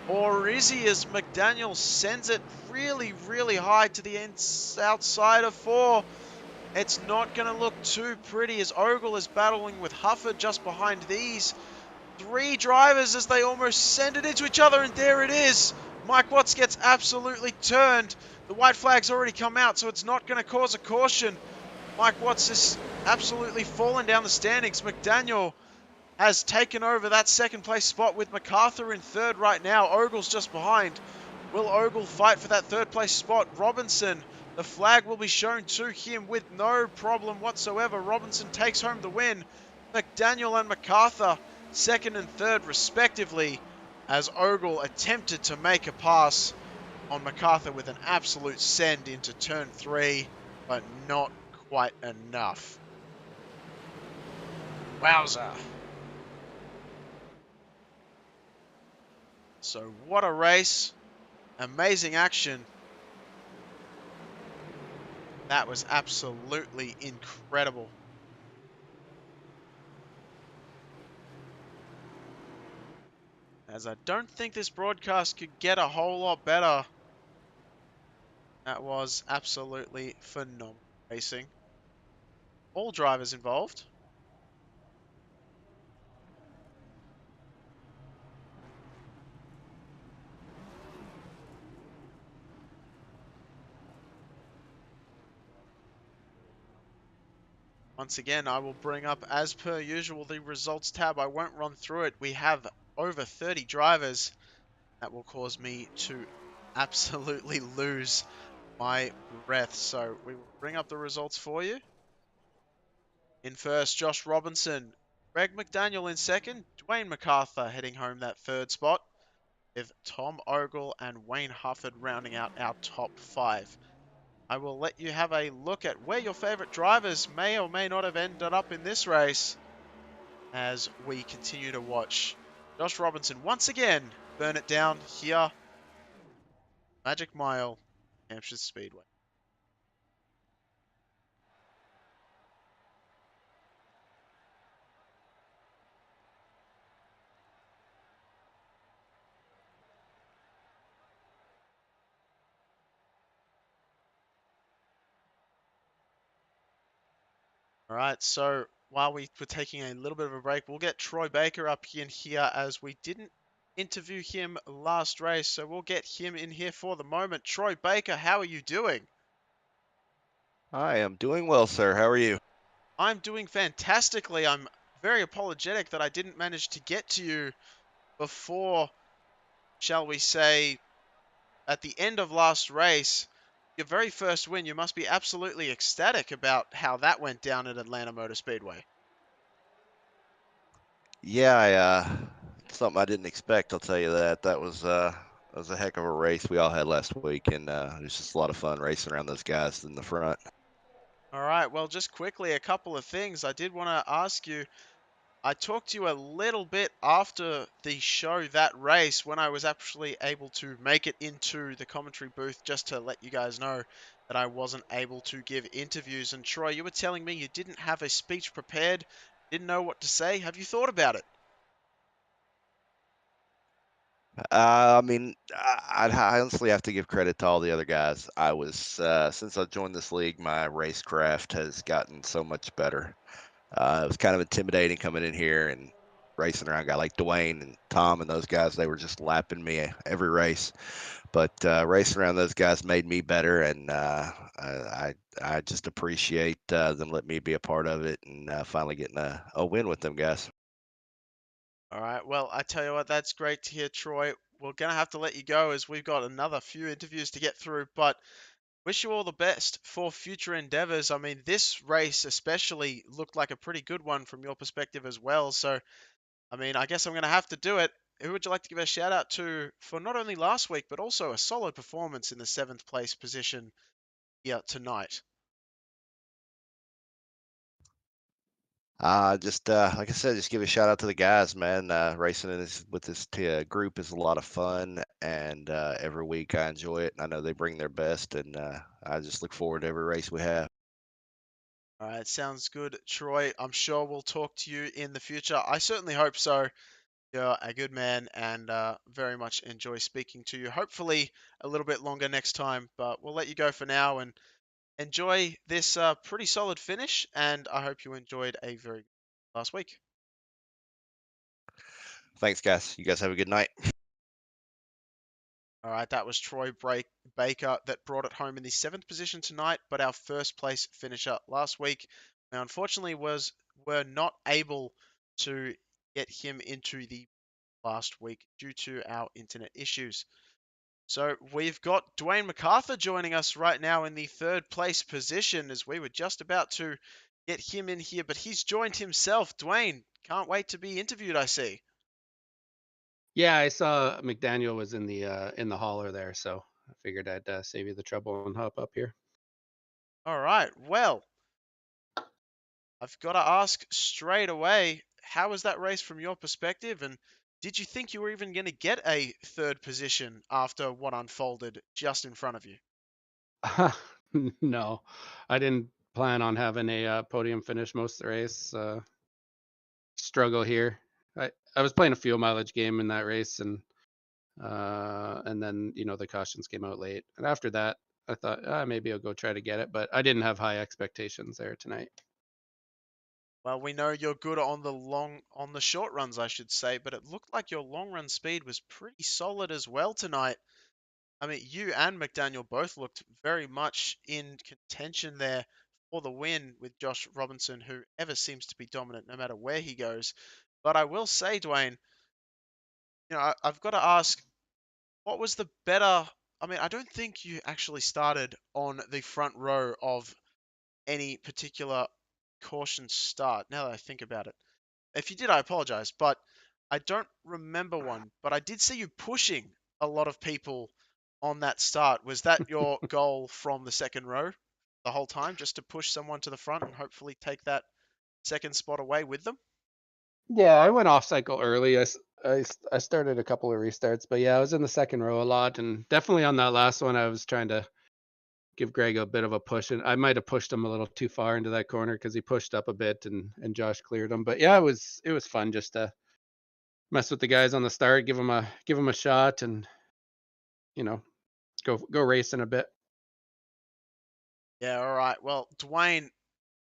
Or is he, as McDaniel sends it really, really high to the outside of 4. It's not going to look too pretty, as Ogle is battling with Hufford just behind these 3 drivers as they almost send it into each other, and there it is. Mike Watts gets absolutely turned. The white flag's already come out, so it's not going to cause a caution. Mike Watts is absolutely fallen down the standings. McDaniel has taken over that second place spot with MacArthur in third right now. Ogle's just behind. Will Ogle fight for that third place spot? Robinson, the flag will be shown to him with no problem whatsoever. Robinson takes home the win. McDaniel and MacArthur second and third respectively, as Ogle attempted to make a pass on MacArthur with an absolute send into turn 3, but not quite enough. Wowza. So what a race. Amazing action. That was absolutely incredible. As I don't think this broadcast could get a whole lot better. That was absolutely phenomenal racing. All drivers involved. Once again, I will bring up, as per usual, the results tab. I won't run through it. We have over 30 drivers. That will cause me to absolutely lose my breath. So we will bring up the results for you. In first, Josh Robinson. Greg McDaniel in second. Dwayne MacArthur heading home that third spot, with Tom Ogle and Wayne Hufford rounding out our top 5. I will let you have a look at where your favourite drivers may or may not have ended up in this race as we continue to watch Josh Robinson once again burn it down here. Magic Mile, Hampshire Speedway. All right, so while we were taking a little bit of a break, we'll get Troy Baker up in here, as we didn't interview him last race, so we'll get him in here for the moment. Troy Baker, how are you doing? I am doing well, sir. How are you? I'm doing fantastically. I'm very apologetic that I didn't manage to get to you before, shall we say, at the end of last race. Your very first win, you must be absolutely ecstatic about how that went down at Atlanta Motor Speedway. Yeah, something I didn't expect. I'll tell you that. That was a heck of a race we all had last week, and it was just a lot of fun racing around those guys in the front. All right, well, just quickly, a couple of things. I did want to ask you, I talked to you a little bit after the show, that race, when I was actually able to make it into the commentary booth, just to let you guys know that I wasn't able to give interviews. And Troy, you were telling me you didn't have a speech prepared, didn't know what to say. Have you thought about it? I mean, I honestly have to give credit to all the other guys. Since I joined this league, my racecraft has gotten so much better. It was kind of intimidating coming in here and racing around a guy like Dwayne and Tom and those guys. They were just lapping me every race. But racing around those guys made me better, and I just appreciate them letting me be a part of it and finally getting a win with them guys. All right, well, I tell you what, that's great to hear, Troy. We're going to have to let you go as we've got another few interviews to get through, but wish you all the best for future endeavors. I mean, this race especially looked like a pretty good one from your perspective as well. So, I mean, I guess I'm going to have to do it. Who would you like to give a shout out to for not only last week, but also a solid performance in the 7th place position here tonight? Just like I said, just give a shout out to the guys, man. Racing with this group is a lot of fun, and every week I enjoy it. And I know they bring their best, and I just look forward to every race we have. All right, sounds good, Troy. I'm sure we'll talk to you in the future. I certainly hope so. You're a good man and very much enjoy speaking to you. Hopefully, a little bit longer next time, but we'll let you go for now and enjoy this pretty solid finish. And I hope you enjoyed a very good last week. Thanks, guys. You guys have a good night. All right, that was Baker that brought it home in the 7th position tonight, but our first place finisher last week. Now, unfortunately, were not able to get him into the last week due to our internet issues. So we've got Dwayne MacArthur joining us right now in the 3rd place position as we were just about to get him in here, but he's joined himself. Dwayne, can't wait to be interviewed, I see. Yeah, I saw McDaniel was in the hauler there, so I figured I'd save you the trouble and hop up here. All right, well, I've got to ask straight away, how was that race from your perspective? And did you think you were even going to get a 3rd position after what unfolded just in front of you? No, I didn't plan on having a podium finish most of the race. Struggle here. I was playing a fuel mileage game in that race, and then the cautions came out late, and after that I thought maybe I'll go try to get it, but I didn't have high expectations there tonight. Well, we know you're good on the short runs, I should say, but it looked like your long run speed was pretty solid as well tonight. I mean, you and McDaniel both looked very much in contention there for the win with Josh Robinson, who ever seems to be dominant no matter where he goes. But I will say, Dwayne, I've got to ask, what was the better? I mean, I don't think you actually started on the front row of any particular caution start, now that I think about it. If you did, I apologize, but I don't remember one. But I did see you pushing a lot of people on that start. Was that your goal from the second row the whole time, just to push someone to the front and hopefully take that second spot away with them? Yeah, I went off cycle early. I started a couple of restarts, but yeah, I was in the second row a lot, and definitely on that last one, I was trying to give Greg a bit of a push, and I might have pushed him a little too far into that corner because he pushed up a bit, and Josh cleared him. But yeah, it was fun just to mess with the guys on the start, give them a shot, and you know go racing a bit. Yeah, all right. Well, Dwayne,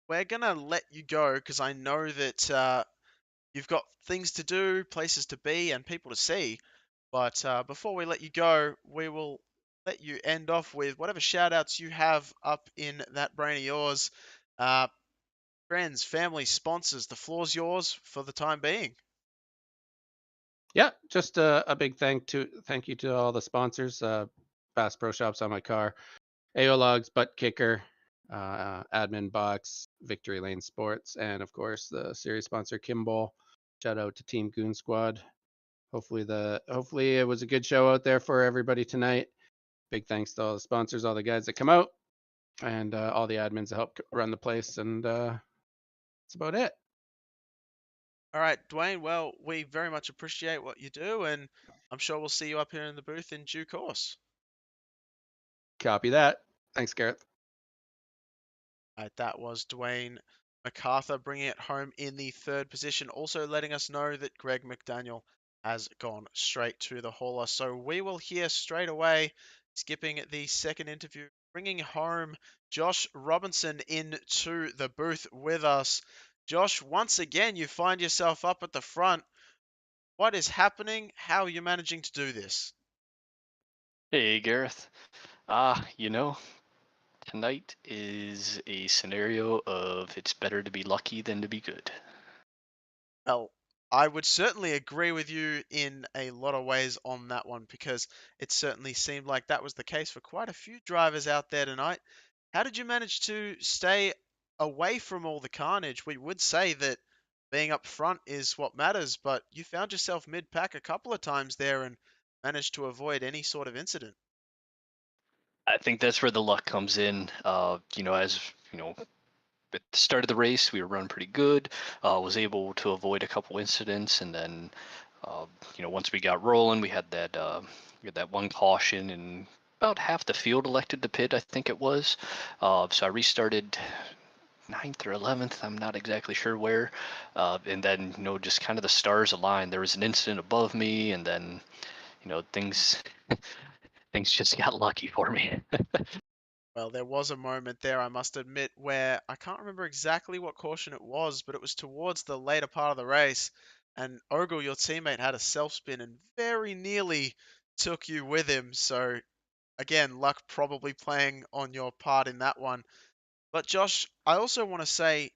we're gonna let you go because I know that you've got things to do, places to be, and people to see. But before we let you go, we will let you end off with whatever shout outs you have up in that brain of yours. Uh, Friends, family, sponsors, the floor's yours for the time being. Yeah, just a big thank you to all the sponsors, Bass Pro Shops on my car, AO Logs, Butt Kicker, Admin Box, Victory Lane Sports, and of course the series sponsor Kimball. Shout out to Team Goon Squad. Hopefully it was a good show out there for everybody tonight. Big thanks to all the sponsors, all the guys that come out, and all the admins that help run the place. And that's about it. All right, Dwayne. Well, we very much appreciate what you do, and I'm sure we'll see you up here in the booth in due course. Copy that. Thanks, Gareth. Right, that was Dwayne MacArthur bringing it home in the third position, also letting us know that Greg McDaniel has gone straight to the hauler. So we will hear straight away, skipping the second interview, bringing home Josh Robinson into the booth with us. Josh, once again, you find yourself up at the front. What is happening? How are you managing to do this? Hey, Gareth. Tonight is a scenario of it's better to be lucky than to be good. Well, I would certainly agree with you in a lot of ways on that one because it certainly seemed like that was the case for quite a few drivers out there tonight. How did you manage to stay away from all the carnage? We would say that being up front is what matters, but you found yourself mid-pack a couple of times there and managed to avoid any sort of incident. I think that's where the luck comes in. At the start of the race, we were running pretty good. Was able to avoid a couple incidents, and then, once we got rolling, we had that one caution, and about half the field elected to pit, I think it was. So I restarted 9th or 11th, I'm not exactly sure where. And then, just kind of the stars aligned. There was an incident above me, and then, things things just got lucky for me. Well, there was a moment there, I must admit, where I can't remember exactly what caution it was, but it was towards the later part of the race. And Ogle, your teammate, had a self spin and very nearly took you with him. So, again, luck probably playing on your part in that one. But, Josh, I also want to say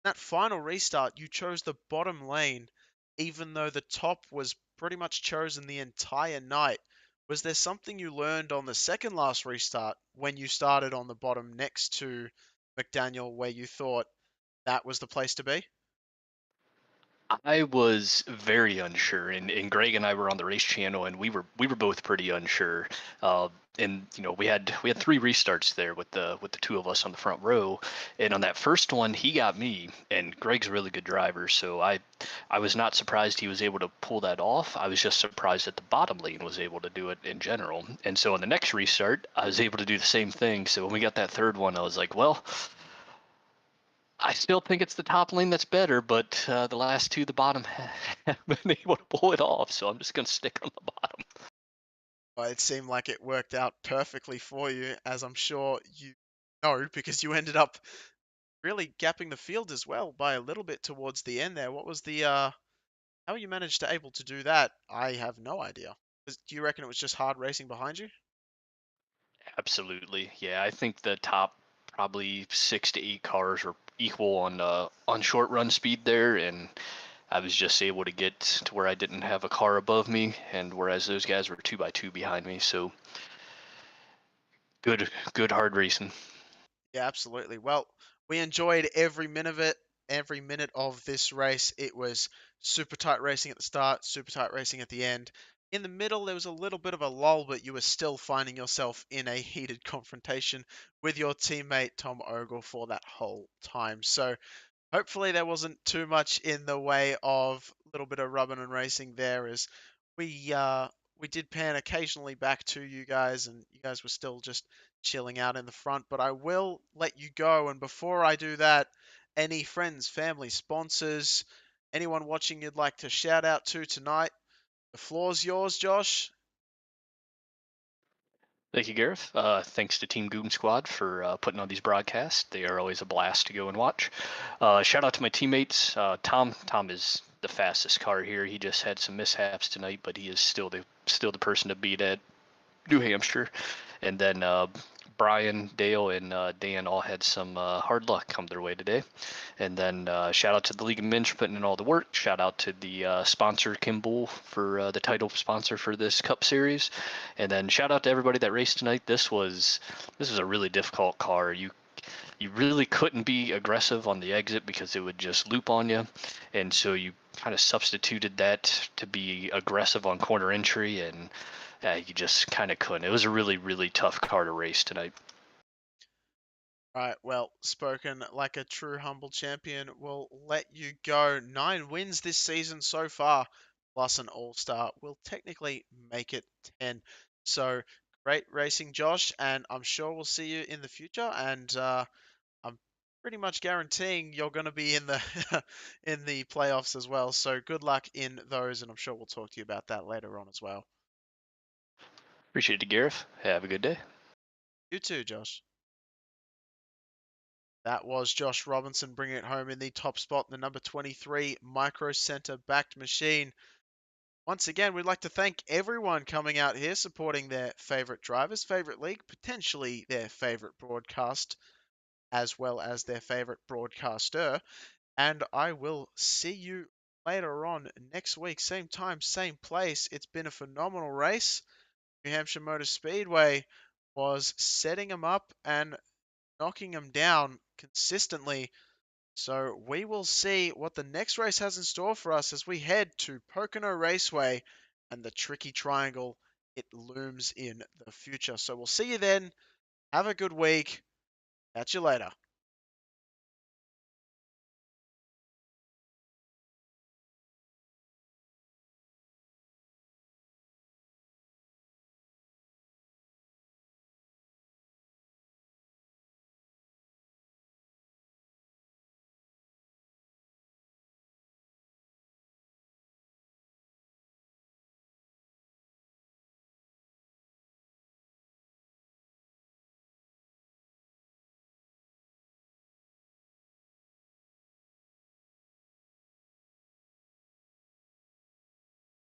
that final restart, you chose the bottom lane, even though the top was pretty much chosen the entire night. Was there something you learned on the second last restart when you started on the bottom next to McDaniel where you thought that was the place to be? I was very unsure, and Greg and I were on the race channel, and we were both pretty unsure. And we had 3 restarts there with the two of us on the front row, and on that first one he got me, and Greg's a really good driver, so I was not surprised he was able to pull that off. I was just surprised that the bottom lane was able to do it in general. And so on the next restart, I was able to do the same thing. So when we got that third one, I was like, well, I still think it's the top lane that's better, but the last two, the bottom, haven't been able to pull it off, so I'm just going to stick on the bottom. Well, it seemed like it worked out perfectly for you, as I'm sure you know, because you ended up really gapping the field as well by a little bit towards the end there. What was how you managed to able to do that? I have no idea. Do you reckon it was just hard racing behind you? Absolutely, yeah. I think the top probably 6 to 8 cars were equal on short run speed there, and I was just able to get to where I didn't have a car above me, and whereas those guys were 2x2 behind me. So good hard racing. Yeah, absolutely. Well, we enjoyed every minute of this race. It was super tight racing at the start, super tight racing at the end. In the middle, there was a little bit of a lull, but you were still finding yourself in a heated confrontation with your teammate Tom Ogle for that whole time. So hopefully there wasn't too much in the way of a little bit of rubbing and racing there, as we did pan occasionally back to you guys, and you guys were still just chilling out in the front. But I will let you go, and before I do that, any friends, family, sponsors, anyone watching you'd like to shout out to tonight, the floor's yours, Josh. Thank you, Gareth. Thanks to Team Goon Squad for putting on these broadcasts. They are always a blast to go and watch. Shout out to my teammates. Tom is the fastest car here. He just had some mishaps tonight, but he is still the person to beat at New Hampshire. And then Brian, Dale, and Dan all had some hard luck come their way today. And then shout out to the League of Men for putting in all the work. Shout out to the sponsor, Kimball, for the title sponsor for this Cup Series. And then shout out to everybody that raced tonight. This was a really difficult car. you really couldn't be aggressive on the exit because it would just loop on you. And so you kind of substituted that to be aggressive on corner entry, and you just kind of couldn't. It was a really, really tough car to race tonight. Right, well, spoken like a true humble champion. We'll let you go. 9 wins this season so far, plus an all-star. Will technically make it 10. So great racing, Josh, and I'm sure we'll see you in the future. And I'm pretty much guaranteeing you're going to be in the in the playoffs as well. So good luck in those, and I'm sure we'll talk to you about that later on as well. Appreciate it, Gareth. Have a good day. You too, Josh. That was Josh Robinson bringing it home in the top spot in the number 23 Micro Center backed machine. Once again, we'd like to thank everyone coming out here supporting their favorite drivers, favorite league, potentially their favorite broadcast, as well as their favorite broadcaster. And I will see you later on next week, same time, same place. It's been a phenomenal race. New Hampshire Motor Speedway was setting them up and knocking them down consistently. So we will see what the next race has in store for us as we head to Pocono Raceway and the tricky triangle it looms in the future. So we'll see you then. Have a good week. Catch you later.